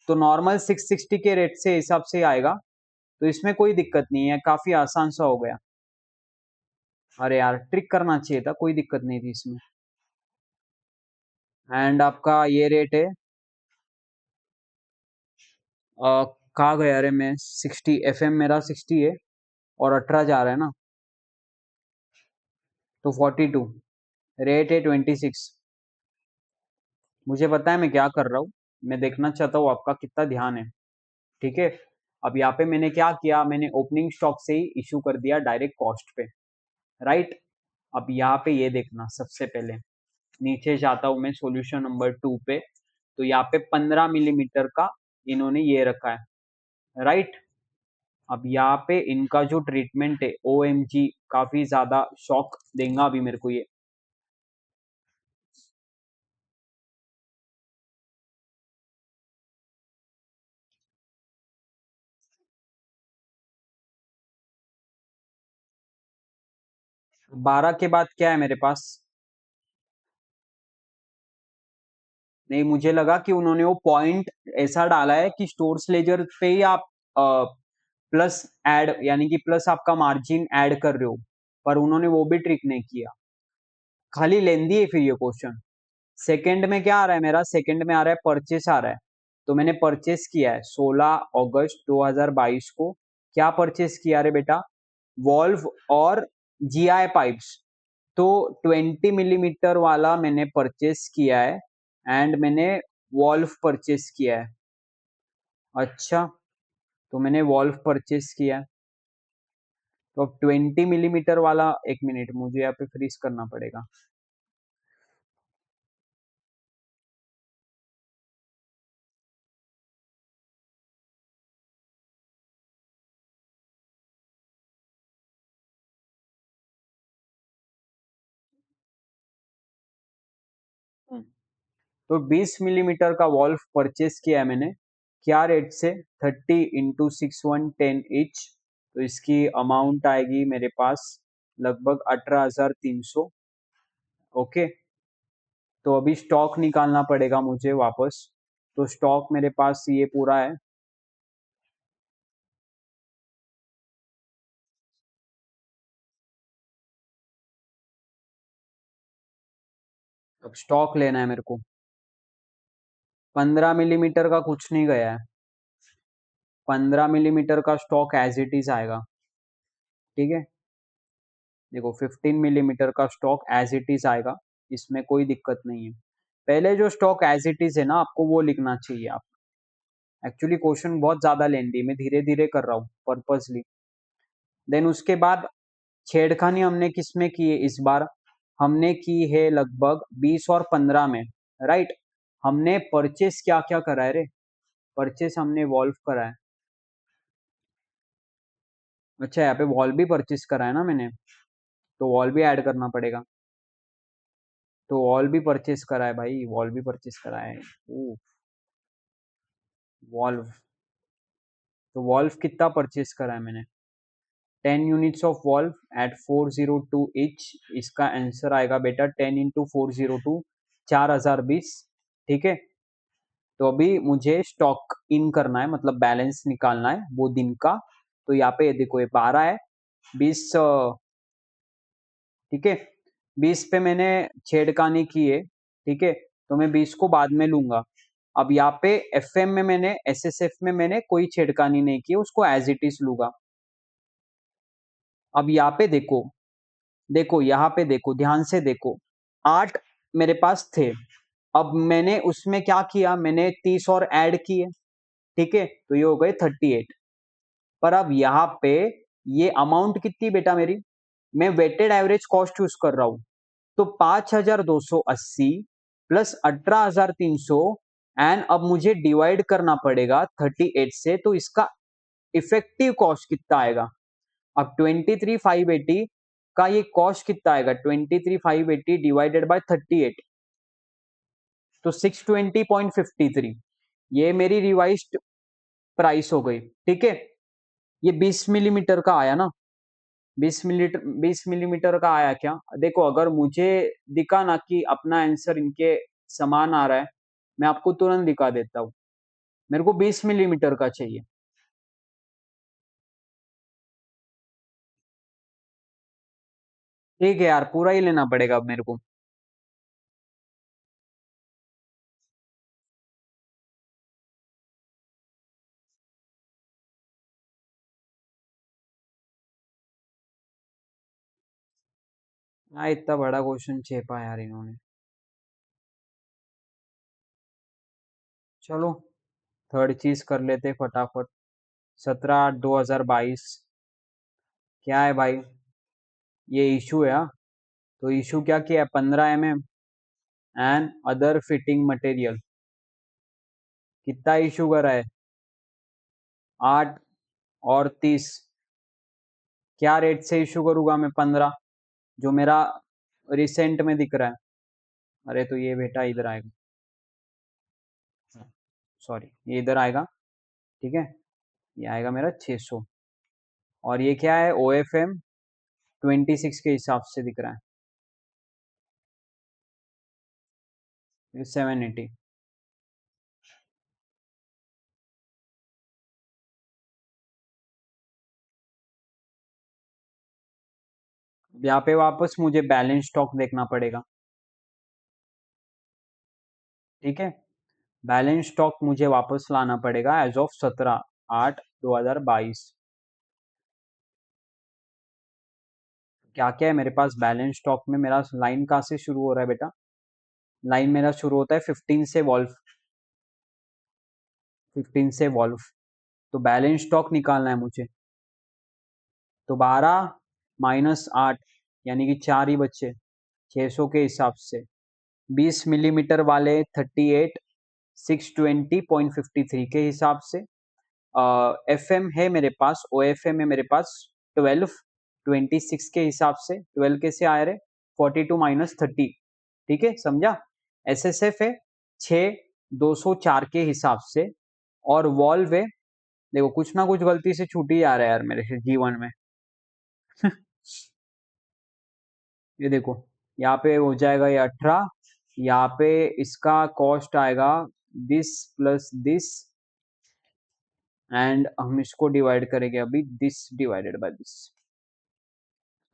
तो नॉर्मल 660 के रेट से हिसाब से आएगा, तो इसमें कोई दिक्कत नहीं है, काफी आसान सा हो गया। अरे यार ट्रिक करना चाहिए था, कोई दिक्कत नहीं थी इसमें। एंड आपका ये रेट है, कहाँ गया रे मैं, 60, एफ एम मेरा 60 है, और 18 जा रहा है ना, तो 42, रेट है 26। मुझे पता है मैं क्या कर रहा हूँ, मैं देखना चाहता हूँ आपका कितना ध्यान है, ठीक है। अब यहाँ पे मैंने क्या किया, मैंने ओपनिंग स्टॉक से ही इशू कर दिया डायरेक्ट कॉस्ट पे, राइट। अब यहाँ पे ये देखना, सबसे पहले नीचे जाता हूं मैं सॉल्यूशन नंबर 2 पे, तो यहाँ पे 15 मिलीमीटर का इन्होंने ये रखा है, राइट। अब यहाँ पे इनका जो ट्रीटमेंट है ओ एम जी, काफी ज्यादा शॉक देगा अभी मेरे को ये। 12 के बाद क्या है मेरे पास, नहीं मुझे लगा कि उन्होंने वो पॉइंट ऐसा डाला है कि स्टोर्स लेजर पे ही आप प्लस ऐड, यानी कि प्लस आपका मार्जिन ऐड कर रहे हो, पर उन्होंने वो भी ट्रिक नहीं किया, खाली लेंदी है फिर ये क्वेश्चन। सेकंड में क्या आ रहा है मेरा, सेकंड में आ रहा है परचेस आ रहा है, तो मैंने परचेस किया है 16 अगस्त 2022 को, क्या परचेस किया रे बेटा, वॉल्व और जीआई पाइप्स, तो 20 मिलीमीटर वाला मैंने परचेस किया है, एंड मैंने वॉल्व परचेस किया है, अच्छा, तो मैंने वॉल्व परचेस किया है, तो अब 20 मिलीमीटर वाला, एक मिनट मुझे यहाँ पे फ्रीज करना पड़ेगा। तो 20 मिलीमीटर का वॉल्व परचेस किया है मैंने, क्या रेट से, 30 × 6 110 इंच, तो इसकी अमाउंट आएगी मेरे पास लगभग 18,300, ओके। तो अभी स्टॉक निकालना पड़ेगा मुझे वापस, तो स्टॉक मेरे पास ये पूरा है, अब स्टॉक लेना है मेरे को। 15 मिलीमीटर का कुछ नहीं गया है। 15 मिलीमीटर का स्टॉक एज इट इज आएगा। ठीक है, देखो 15 मिलीमीटर का स्टॉक एज इट इज आएगा, इसमें कोई दिक्कत नहीं है। पहले जो स्टॉक एज इट इज है ना, आपको वो लिखना चाहिए। आप एक्चुअली क्वेश्चन बहुत ज्यादा लेंदी, मैं धीरे धीरे कर रहा हूँ पर्पसली। देन उसके बाद छेड़खानी हमने किसमें की है इस बार? हमने की है लगभग 20 और 15 में, राइट। हमने परचेस क्या क्या करा है रे? परचेस हमने वॉल्व करा है। अच्छा, यहाँ पे वॉल भी परचेस करा है ना मैंने, तो वॉल भी ऐड करना पड़ेगा। तो वॉल भी परचेस करा है भाई, वॉल भी परचेस करा है। Oh, valve. तो वॉल्व कितना परचेस करा है मैंने? 10 units of valve at 402 each. इसका आंसर आएगा बेटा 10 × 402, 4020। ठीक है, तो अभी मुझे स्टॉक इन करना है, मतलब बैलेंस निकालना है वो दिन का। तो यहाँ पे देखो ये 12 है, 20। ठीक है, 20 पे मैंने छेड़खानी की है। ठीक है, तो मैं 20 को बाद में लूंगा। अब यहाँ पे एफएम में मैंने, एसएसएफ में मैंने कोई छेड़खानी नहीं की, उसको एज इट इज लूंगा। अब यहाँ पे देखो, देखो यहाँ पे देखो, ध्यान से देखो। 8 मेरे पास थे, अब मैंने उसमें क्या किया, मैंने 30 और ऐड किए। ठीक है, तो ये हो गए 38। पर अब यहाँ पे ये अमाउंट कितनी बेटा मेरी? मैं वेटेड एवरेज कॉस्ट यूज कर रहा हूं, तो 5280 प्लस 18300। एंड अब मुझे डिवाइड करना पड़ेगा 38 से, तो इसका इफेक्टिव कॉस्ट कितना आएगा? अब 23,580 का ये कॉस्ट कितना आएगा? 23,580 डिवाइडेड बाय 38, तो 620.53। ये मेरी रिवाइज्ड प्राइस हो गई। ठीक है, ये 20 मिलीमीटर का आया ना? 20 मिलीमीटर का आया क्या? देखो, अगर मुझे दिखा ना कि अपना आंसर इनके समान आ रहा है, मैं आपको तुरंत दिखा देता हूँ। मेरे को 20 मिलीमीटर का चाहिए। ठीक है यार, पूरा ही लेना पड़ेगा अब मेरे को। हाँ, इतना बड़ा क्वेश्चन छेपा यार इन्होंने। चलो, थर्ड चीज कर लेते फटाफट। 17/8/2022। क्या है भाई? ये इशू है, हाँ। तो इशू क्या किया है? 15 mm and other fitting material. कितना इशू करा है? 8 और 30। क्या रेट से इशू करूंगा मैं? 15, जो मेरा रिसेंट में दिख रहा है। अरे तो ये बेटा इधर आएगा, सॉरी ये इधर आएगा। ठीक है, ये आएगा मेरा 600। और ये क्या है? ओ एफ एम 26 के हिसाब से दिख रहा है, ये 780। यहाँ पे वापस मुझे बैलेंस स्टॉक देखना पड़ेगा। ठीक है, बैलेंस स्टॉक मुझे वापस लाना पड़ेगा एज ऑफ 17/8/2022। क्या क्या है मेरे पास बैलेंस स्टॉक में? मेरा लाइन कहाँ से शुरू हो रहा है बेटा? लाइन मेरा शुरू होता है 15 से वॉल्व, 15 से वॉल्व। तो बैलेंस स्टॉक निकालना है मुझे। तो 12 - 8, यानी कि 4 ही बच्चे, 600 के हिसाब से। 20 मिलीमीटर वाले 38, 620.53 के हिसाब से। एफ एम है मेरे पास, ओ एफ एम है मेरे पास 12, 26 के हिसाब से। 12 कैसे आ रहे? 42 - 30। ठीक है, समझा? एस एस एफ है 6, 204 के हिसाब से। और वॉल्व है, देखो कुछ ना कुछ गलती से छूट ही आ रहा है यार मेरे से जीवन में। ये देखो, यहाँ पे हो जाएगा ये 18। यहाँ पे इसका कॉस्ट आएगा दिस प्लस दिस, एंड हम इसको डिवाइड करेंगे अभी, दिस डिवाइडेड बाय दिस।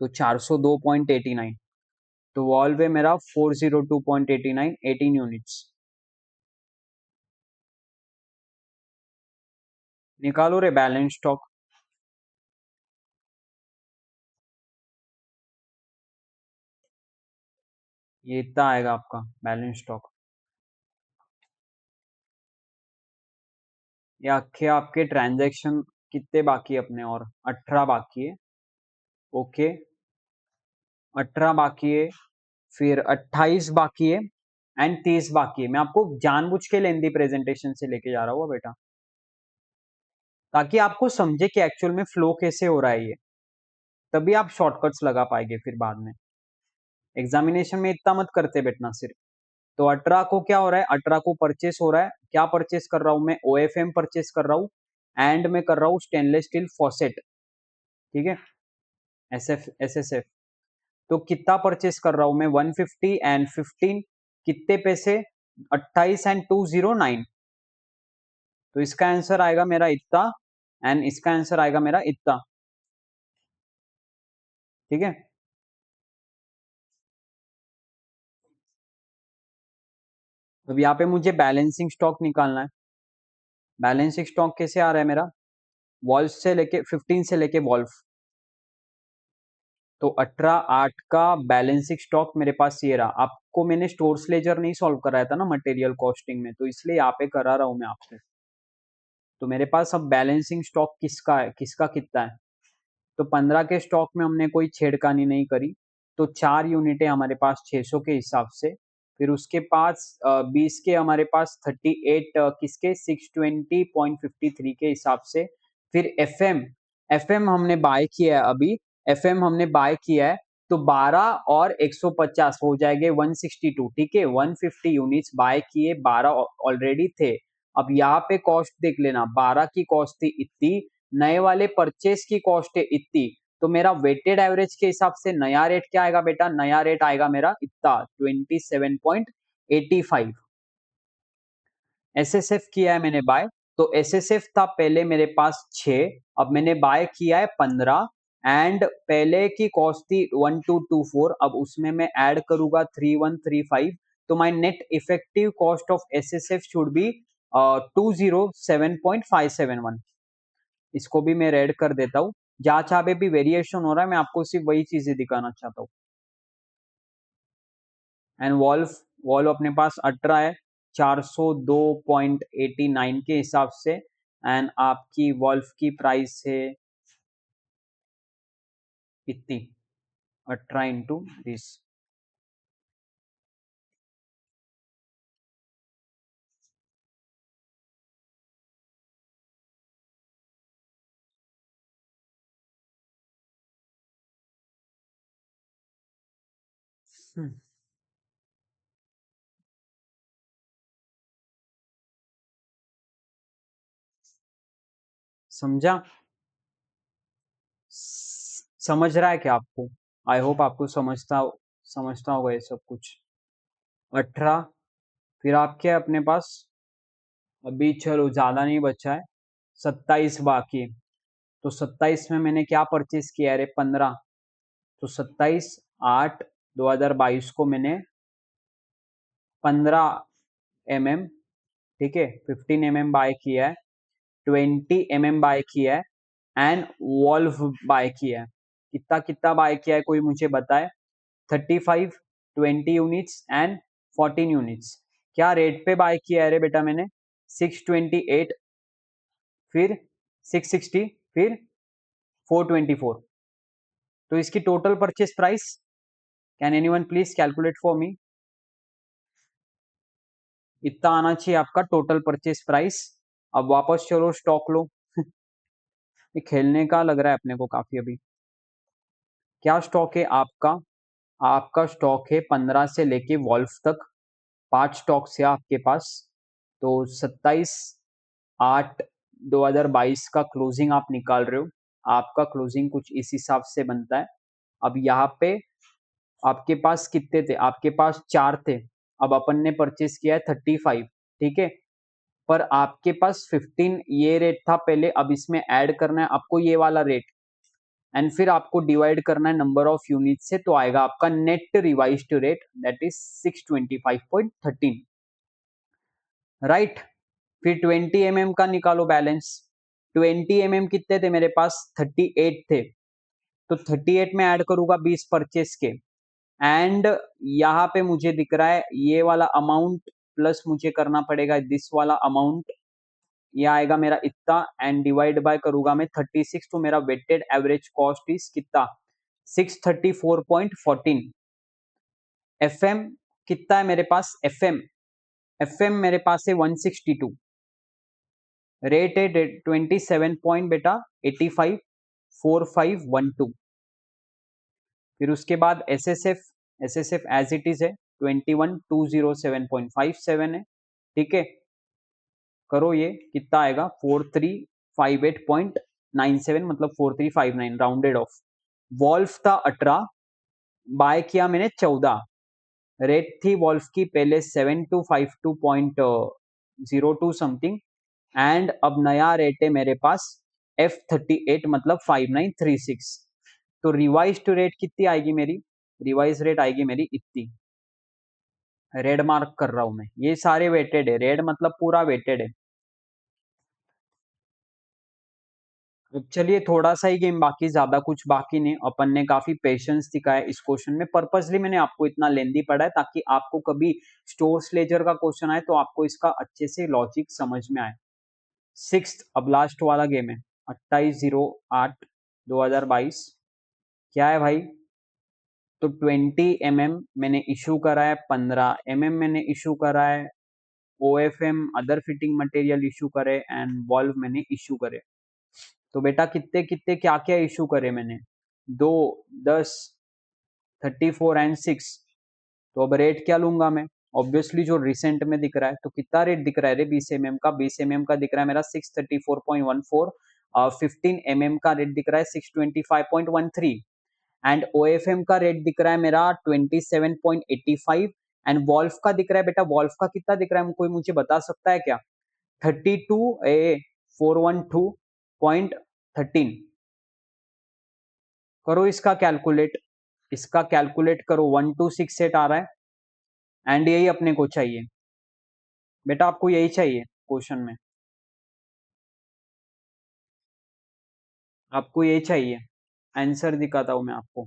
तो 402.89। तो वॉल्व है मेरा 402.89, 18 यूनिट्स। निकालो रे बैलेंस स्टॉक। ये इतना आएगा आपका बैलेंस स्टॉक। ये आखे आपके ट्रांजैक्शन कितने बाकी है अपने, और 18 बाकी है। ओके, 18 बाकी है, फिर 28 बाकी है, एंड 30 बाकी है। मैं आपको जानबूझ के लेंदी प्रेजेंटेशन से लेके जा रहा हूँ बेटा, ताकि आपको समझे कि एक्चुअल में फ्लो कैसे हो रहा है ये, तभी आप शॉर्टकट्स लगा पाएंगे फिर बाद में। एग्जामिनेशन में इतना मत करते बैठना सिर्फ। तो 18 को क्या हो रहा है, 18 को परचेस हो रहा है। क्या परचेस कर रहा हूं मैं, OFM परचेस कर रहा हूँ, एंड मैं कर रहा हूँ स्टेनलेस स्टील फॉसेट, ठीक है, SSF। तो कितना परचेस कर रहा हूं मैं, 150 एंड 15, कितने पैसे, 28 एंड 209। तो इसका आंसर आएगा मेरा इतना, एंड इसका आंसर आएगा मेरा इतना, ठीक है। अब यहाँ पे मुझे बैलेंसिंग स्टॉक निकालना है। बैलेंसिंग स्टॉक कैसे आ रहा है मेरा, वॉल्व से लेके 15 से लेके वॉल्व, तो 18/8 का बैलेंसिंग स्टॉक मेरे पास ये रहा। आपको मैंने स्टोर्स लेजर नहीं सॉल्व कराया था ना मटेरियल कॉस्टिंग में, तो इसलिए यहाँ पे करा रहा हूँ मैं आपको। तो मेरे पास अब बैलेंसिंग स्टॉक किसका है, किसका कितना है। तो 15 के स्टॉक में हमने कोई छेड़खानी नहीं करी, तो 4 यूनिटें हमारे पास 600 के हिसाब से। फिर उसके पास 20 के हमारे पास 38 किसके 620.53 के हिसाब से। फिर एफएम, एफएम हमने बाय किया है अभी, एफएम हमने बाय किया है, तो 12 और 150 हो जाएंगे 162, ठीक है। 150 यूनिट्स बाय किए, 12 ऑलरेडी थे। अब यहाँ पे कॉस्ट देख लेना, 12 की कॉस्ट थी इतनी, नए वाले परचेस की कॉस्ट है इतनी, तो मेरा वेटेड एवरेज के हिसाब से नया रेट क्या आएगा बेटा, नया रेट आएगा मेरा इतना 27.85। एसएसएफ किया है मैंने बाय, तो एसएसएफ था पहले मेरे पास 6, अब मैंने बाय किया है 15, एंड पहले की कॉस्ट थी 1224, अब उसमें मैं ऐड करूंगा 3135, तो my net effective cost of SSF should be 207.571। इसको भी मैं रेड कर देता हूँ। जहाँ जहाँ पे भी वेरिएशन हो रहा है मैं आपको सिर्फ वही चीजें दिखाना चाहता हूँ। एंड वॉल्व, वॉल्व अपने पास 18 है 402.89 के हिसाब से, एंड आपकी वॉल्व की प्राइस है इतनी, 18 इंटू दिस। समझा, समझ रहा है क्या आपको, आई होप आपको समझता होगा ये सब कुछ। 18, फिर आपके अपने पास अभी चलो ज्यादा नहीं बचा है, 27 बाकी है। तो 27 में मैंने क्या परचेस किया है, 15, तो 27/8/2022 को मैंने 15 mm, ठीक है, 15 mm बाय किया है, 20 mm बाय किया है, एंड वॉल्व बाय किया है। कितना कितना बाय किया है कोई मुझे बताए, 35, 20 यूनिट्स एंड 14 यूनिट्स। क्या रेट पे बाय किया है रे बेटा मैंने, 628, फिर 660, फिर 424। तो इसकी total purchase price, can anyone please calculate for me. इतना आना चाहिए आपका टोटल परचेस प्राइस। अब वापस चलो स्टॉक लो। ये खेलने का लग रहा है अपने को काफी अभी। क्या स्टॉक है आपका, आपका स्टॉक है 15 से लेके वॉल्व तक, 5 स्टॉक्स है आपके पास। तो 27/8/2022 का क्लोजिंग आप निकाल रहे हो, आपका क्लोजिंग कुछ इस हिसाब से बनता है। अब यहाँ पे आपके पास कितने थे, आपके पास 4 थे, अब अपन ने परचेस किया है 35, ठीक है। पर आपके पास 15 ये रेट था पहले, अब इसमें ऐड करना है आपको ये वाला रेट, एंड फिर आपको डिवाइड करना है नंबर ऑफ यूनिट से, तो आएगा आपका net revised rate that is 625.13, right. फिर 20 mm का निकालो बैलेंस। 20 mm कितने थे मेरे पास? 38 थे, तो 38 में ऐड करूंगा 20 परचेस के, एंड यहाँ पे मुझे दिख रहा है ये वाला अमाउंट प्लस मुझे करना पड़ेगा दिस वाला अमाउंट, ये आएगा मेरा इतना, एंड डिवाइड बाय करूंगा मैं 36, तो मेरा वेटेड एवरेज कॉस्ट इज कितना? 634.14। एफ एम कितना है मेरे पास? एफ एम मेरे पास है 162, रेट है 27 पॉइंट बेटा 854512। फिर उसके बाद S S F as it is है 21207.57 है, ठीक है। करो ये कितना आएगा? 4358.97, मतलब 4359 राउंडेड ऑफ। वॉल्फ था 18, बाय किया मैंने 14, रेट थी वॉल्फ की पहले 7252.02 समथिंग, एंड अब नया रेट है मेरे पास F38 मतलब 5936। तो रिवाइज्ड रेट कितनी आएगी मेरी? रिवाइज रेट आएगी मेरी इतनी, रेड मार्क कर रहा हूं मैं, ये सारे वेटेड है, रेड मतलब पूरा वेटेड है। अब चलिए थोड़ा सा ही गेम बाकी, ज्यादा कुछ बाकी नहीं, अपन ने काफी पेशेंस दिखाया इस क्वेश्चन में, पर्पसली मैंने आपको इतना लेंदी पढ़ा है ताकि आपको कभी स्टोर्स लेजर का क्वेश्चन आए तो आपको इसका अच्छे से लॉजिक समझ में आए। सिक्स्थ अब लास्ट वाला गेम है, 28/08/2022। क्या है भाई? तो 20 mm मैंने इशू करा है, 15 mm मैंने इशू करा है, OFM other fitting material issue करे, एंड वॉल्व मैंने इशू करे। तो बेटा कितने कितने क्या क्या इशू करे मैंने? 2, 10, 34 एंड 6। तो अब रेट क्या लूंगा मैं? ऑब्वियसली जो रिसेंट में दिख रहा है, तो कितना रेट दिख रहा है रे 20 mm का? 20 mm का दिख रहा है मेरा 634.14, और 15 mm का रेट दिख रहा है 625.13, एंड OFM का रेट दिख रहा है मेरा 27.85, एंड वॉल्फ का दिख रहा है बेटा, वॉल्फ का कितना दिख रहा है कोई मुझे बता सकता है क्या? 412.13। करो इसका कैलकुलेट, इसका कैलकुलेट करो, 1268 आ रहा है, एंड यही अपने को चाहिए बेटा, आपको यही चाहिए क्वेश्चन में, आपको यही चाहिए। आंसर दिखाता हूं मैं आपको।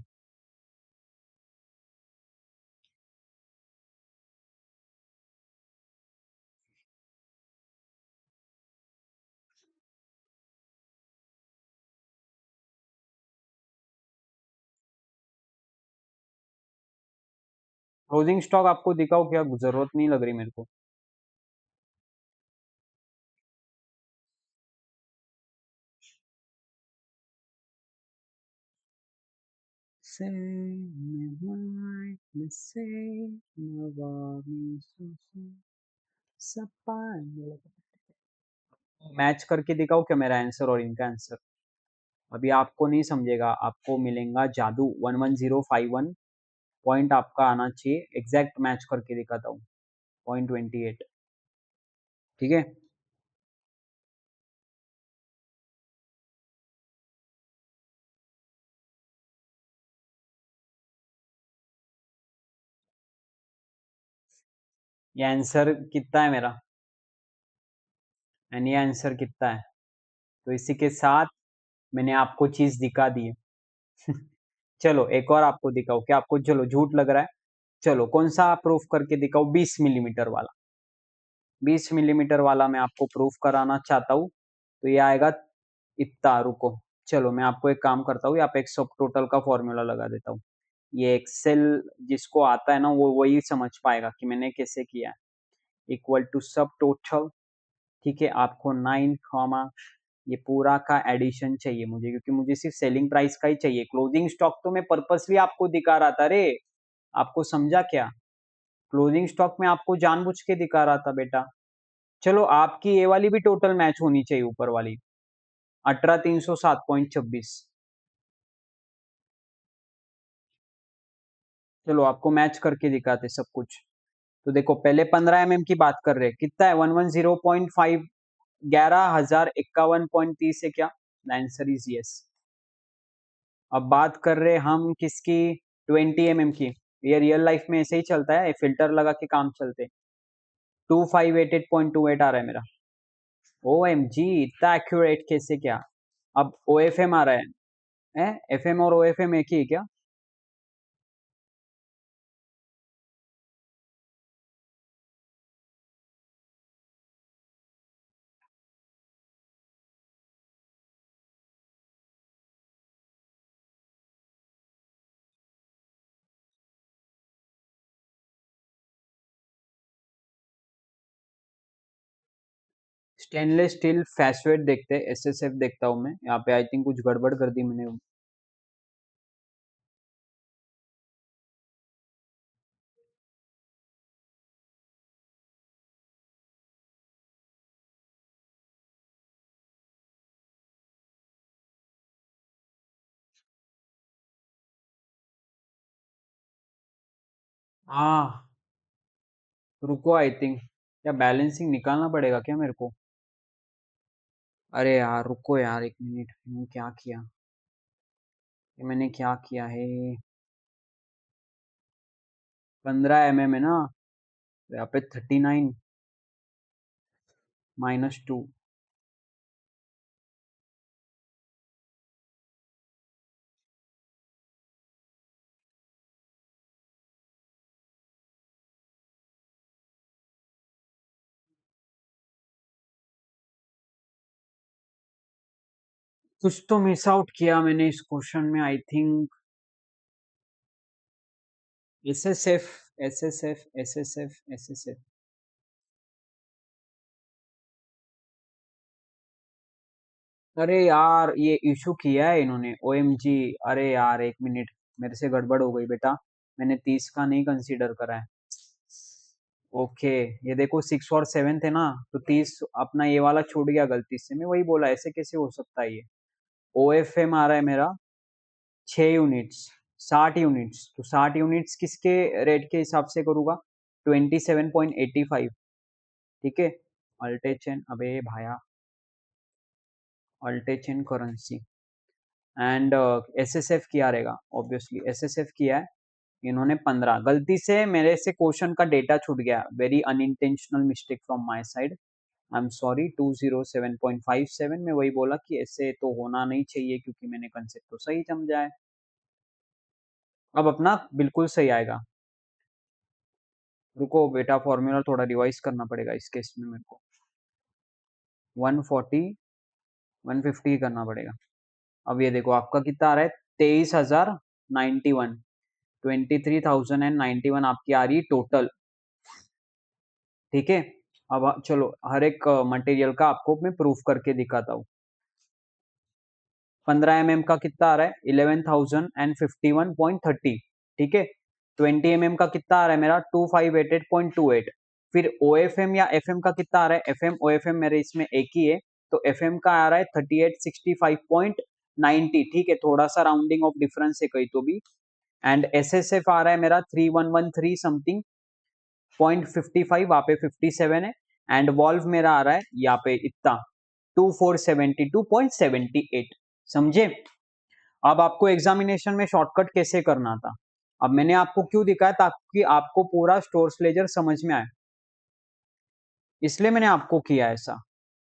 क्लोजिंग स्टॉक आपको दिखाओ क्या? जरूरत नहीं लग रही मेरे को। से मैच करके दिखाओ क्या मेरा आंसर और इनका आंसर? अभी आपको नहीं समझेगा, आपको मिलेगा जादू। 11051 पॉइंट आपका आना चाहिए, एग्जैक्ट मैच करके दिखाता हूँ, 0.28, ठीक है। ये आंसर कितना है मेरा, एंड ये आंसर कितना है? तो इसी के साथ मैंने आपको चीज दिखा दी है। चलो एक और आपको दिखाओ, क्या आपको चलो झूठ लग रहा है? चलो कौन सा प्रूफ करके दिखाओ? 20 मिलीमीटर वाला, 20 मिलीमीटर वाला मैं आपको प्रूफ कराना चाहता हूँ। तो ये आएगा इतना, रुको, चलो मैं आपको एक काम करता हूँ, यहाँ पे एक सब टोटल का फॉर्मूला लगा देता हूँ। ये एक्सेल जिसको आता है ना वो वही समझ पाएगा कि मैंने कैसे किया है। इक्वल टू सब टोटल, ठीक है। आपको 9, ये पूरा का एडिशन चाहिए मुझे, क्योंकि मुझे सिर्फ सेलिंग प्राइस का ही चाहिए। क्लोजिंग स्टॉक तो मैं पर्पसली आपको दिखा रहा था रे, आपको समझा क्या? क्लोजिंग स्टॉक में आपको जानबूझ के दिखा रहा था बेटा। चलो आपकी ये वाली भी टोटल मैच होनी चाहिए, ऊपर वाली 18307.26। चलो आपको मैच करके दिखाते सब कुछ। तो देखो पहले 15 mm की बात कर रहे हैं, कितना है? 110.5, 11,051.30 है क्या? Answer is yes. अब बात कर रहे हम किसकी, 20 mm की। ये रियल लाइफ में ऐसे ही चलता है, फिल्टर लगा के काम चलते। 2588.28 आ रहा है मेरा। ओ एम जी, इतना एक्यूरेट कैसे क्या। अब ओ एफ एम आ रहा है, एफ एम और ओ एफ एम एक ही है क्या? स्टेनलेस स्टील फैसवेट देखते, एस एस एफ देखता हूँ मैं यहाँ पे। आई थिंक कुछ गड़बड़ कर दी मैंने। हाँ, रुको, आई थिंक क्या बैलेंसिंग निकालना पड़ेगा क्या मेरे को? अरे यार रुको यार, एक मिनट, मैंने क्या किया, ये मैंने क्या किया है। 15 mm है ना, तो यहाँ पे 39 -2। कुछ तो मिस आउट किया मैंने इस क्वेश्चन में, I think. S S F, S S F, S S F, S S F. अरे यार, ये इशू किया है इन्होंने, ओ एम जी। अरे यार एक मिनट, मेरे से गड़बड़ हो गई बेटा। मैंने 30 का नहीं कंसीडर करा है। ओके, ये देखो 6 और 7 थे ना, तो 30 अपना ये वाला छूट गया गलती से। मैं वही बोला, ऐसे कैसे हो सकता है ये। ओ एफ एम आ रहा है मेरा 6 यूनिट्स, 60 यूनिट्स। तो 60 यूनिट्स किसके रेट के हिसाब से करूँगा? 27.85। ठीक है। अल्टेचेन, अबे भाया, अल्टेचेन currency. And S S F किया रहेगा, ऑब्वियसली एस एस एफ किया है इन्होंने 15। गलती से मेरे से क्वेश्चन का डेटा छूट गया, very unintentional mistake from my side. I am sorry. 207.57 में वही बोला कि ऐसे तो होना नहीं चाहिए, क्योंकि मैंने कंसेप्ट तो सही समझा है। अब अपना बिल्कुल सही आएगा। रुको बेटा, फॉर्मूला थोड़ा रिवाइज करना पड़ेगा इस केस में मेरे को। 140, 150 करना पड़ेगा। अब ये देखो आपका कितना आ रहा है, 23,091। 23,091 आपकी आ रही टोटल। ठीक है। अब चलो हर एक मटेरियल का आपको मैं प्रूफ करके दिखाता हूँ। 15 mm का कितना आ रहा है, 11,051.30। ठीक है। 20 mm का कितना आ रहा है मेरा, 2588.28। फिर ओ एफ एम या एफ एम का कितना आ रहा है, F M O F M मेरे इसमें एक ही है, तो एफ एम का आ रहा है 3865.90। ठीक है, थोड़ा सा राउंडिंग ऑफ डिफरेंस है कहीं तो भी। एंड एस एस एफ आ रहा है मेरा 3113 समथिंग, 0.55, वहां पे 57 है। एंड वॉल्व मेरा आ रहा है यहाँ पे इतना, 2472.78। समझे? अब आपको एग्जामिनेशन में शॉर्टकट कैसे करना था, अब मैंने आपको क्यों दिखाया, ताकि आपको पूरा स्टोर्स लेजर समझ में आए, इसलिए मैंने आपको किया ऐसा।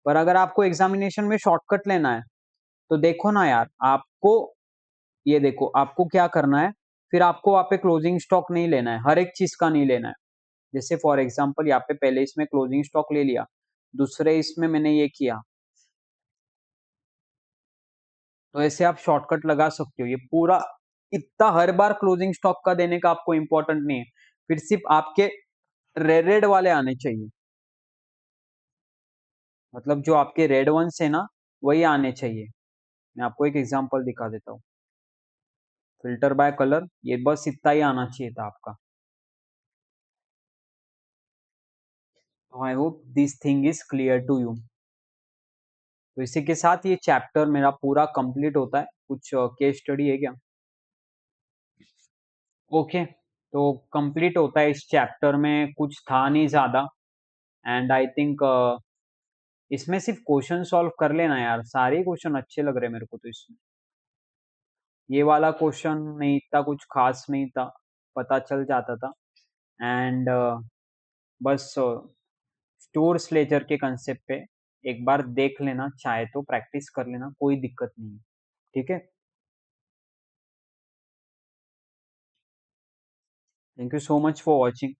पर अगर आपको एग्जामिनेशन में शॉर्टकट लेना है, तो देखो ना यार, आपको ये देखो आपको क्या करना है। फिर आपको वहां पे क्लोजिंग स्टॉक नहीं लेना है, हर एक चीज का नहीं लेना है। जैसे फॉर एग्जांपल यहाँ पे पहले इसमें क्लोजिंग स्टॉक ले लिया, दूसरे इसमें मैंने ये किया, तो ऐसे आप शॉर्टकट लगा सकते हो। ये पूरा इतना हर बार क्लोजिंग स्टॉक का देने का आपको इंपॉर्टेंट नहीं है। फिर सिर्फ आपके रेड रेड वाले आने चाहिए, मतलब जो आपके रेड वंस है ना, वही आने चाहिए। मैं आपको एक एग्जांपल दिखा देता हूँ। फिल्टर बाय कलर, ये बस इतना ही आना चाहिए था आपका। I hope this thing is clear to you. तो इसी के साथ ये चैप्टर मेरा पूरा कंप्लीट होता है। कुछ केस स्टडी है क्या? ओके, तो कंप्लीट होता है इस चैप्टर में, कुछ था नहीं ज्यादा। एंड आई थिंक इसमें सिर्फ क्वेश्चन सॉल्व कर लेना यार, सारे क्वेश्चन अच्छे लग रहे हैं मेरे को तो इसमें। ये वाला क्वेश्चन नहीं इतना कुछ खास नहीं था, पता चल जाता था। एंड बस स्टोर्स लेजर के कंसेप्ट पे एक बार देख लेना, चाहे तो प्रैक्टिस कर लेना, कोई दिक्कत नहीं है। ठीक है? Thank you so much for watching.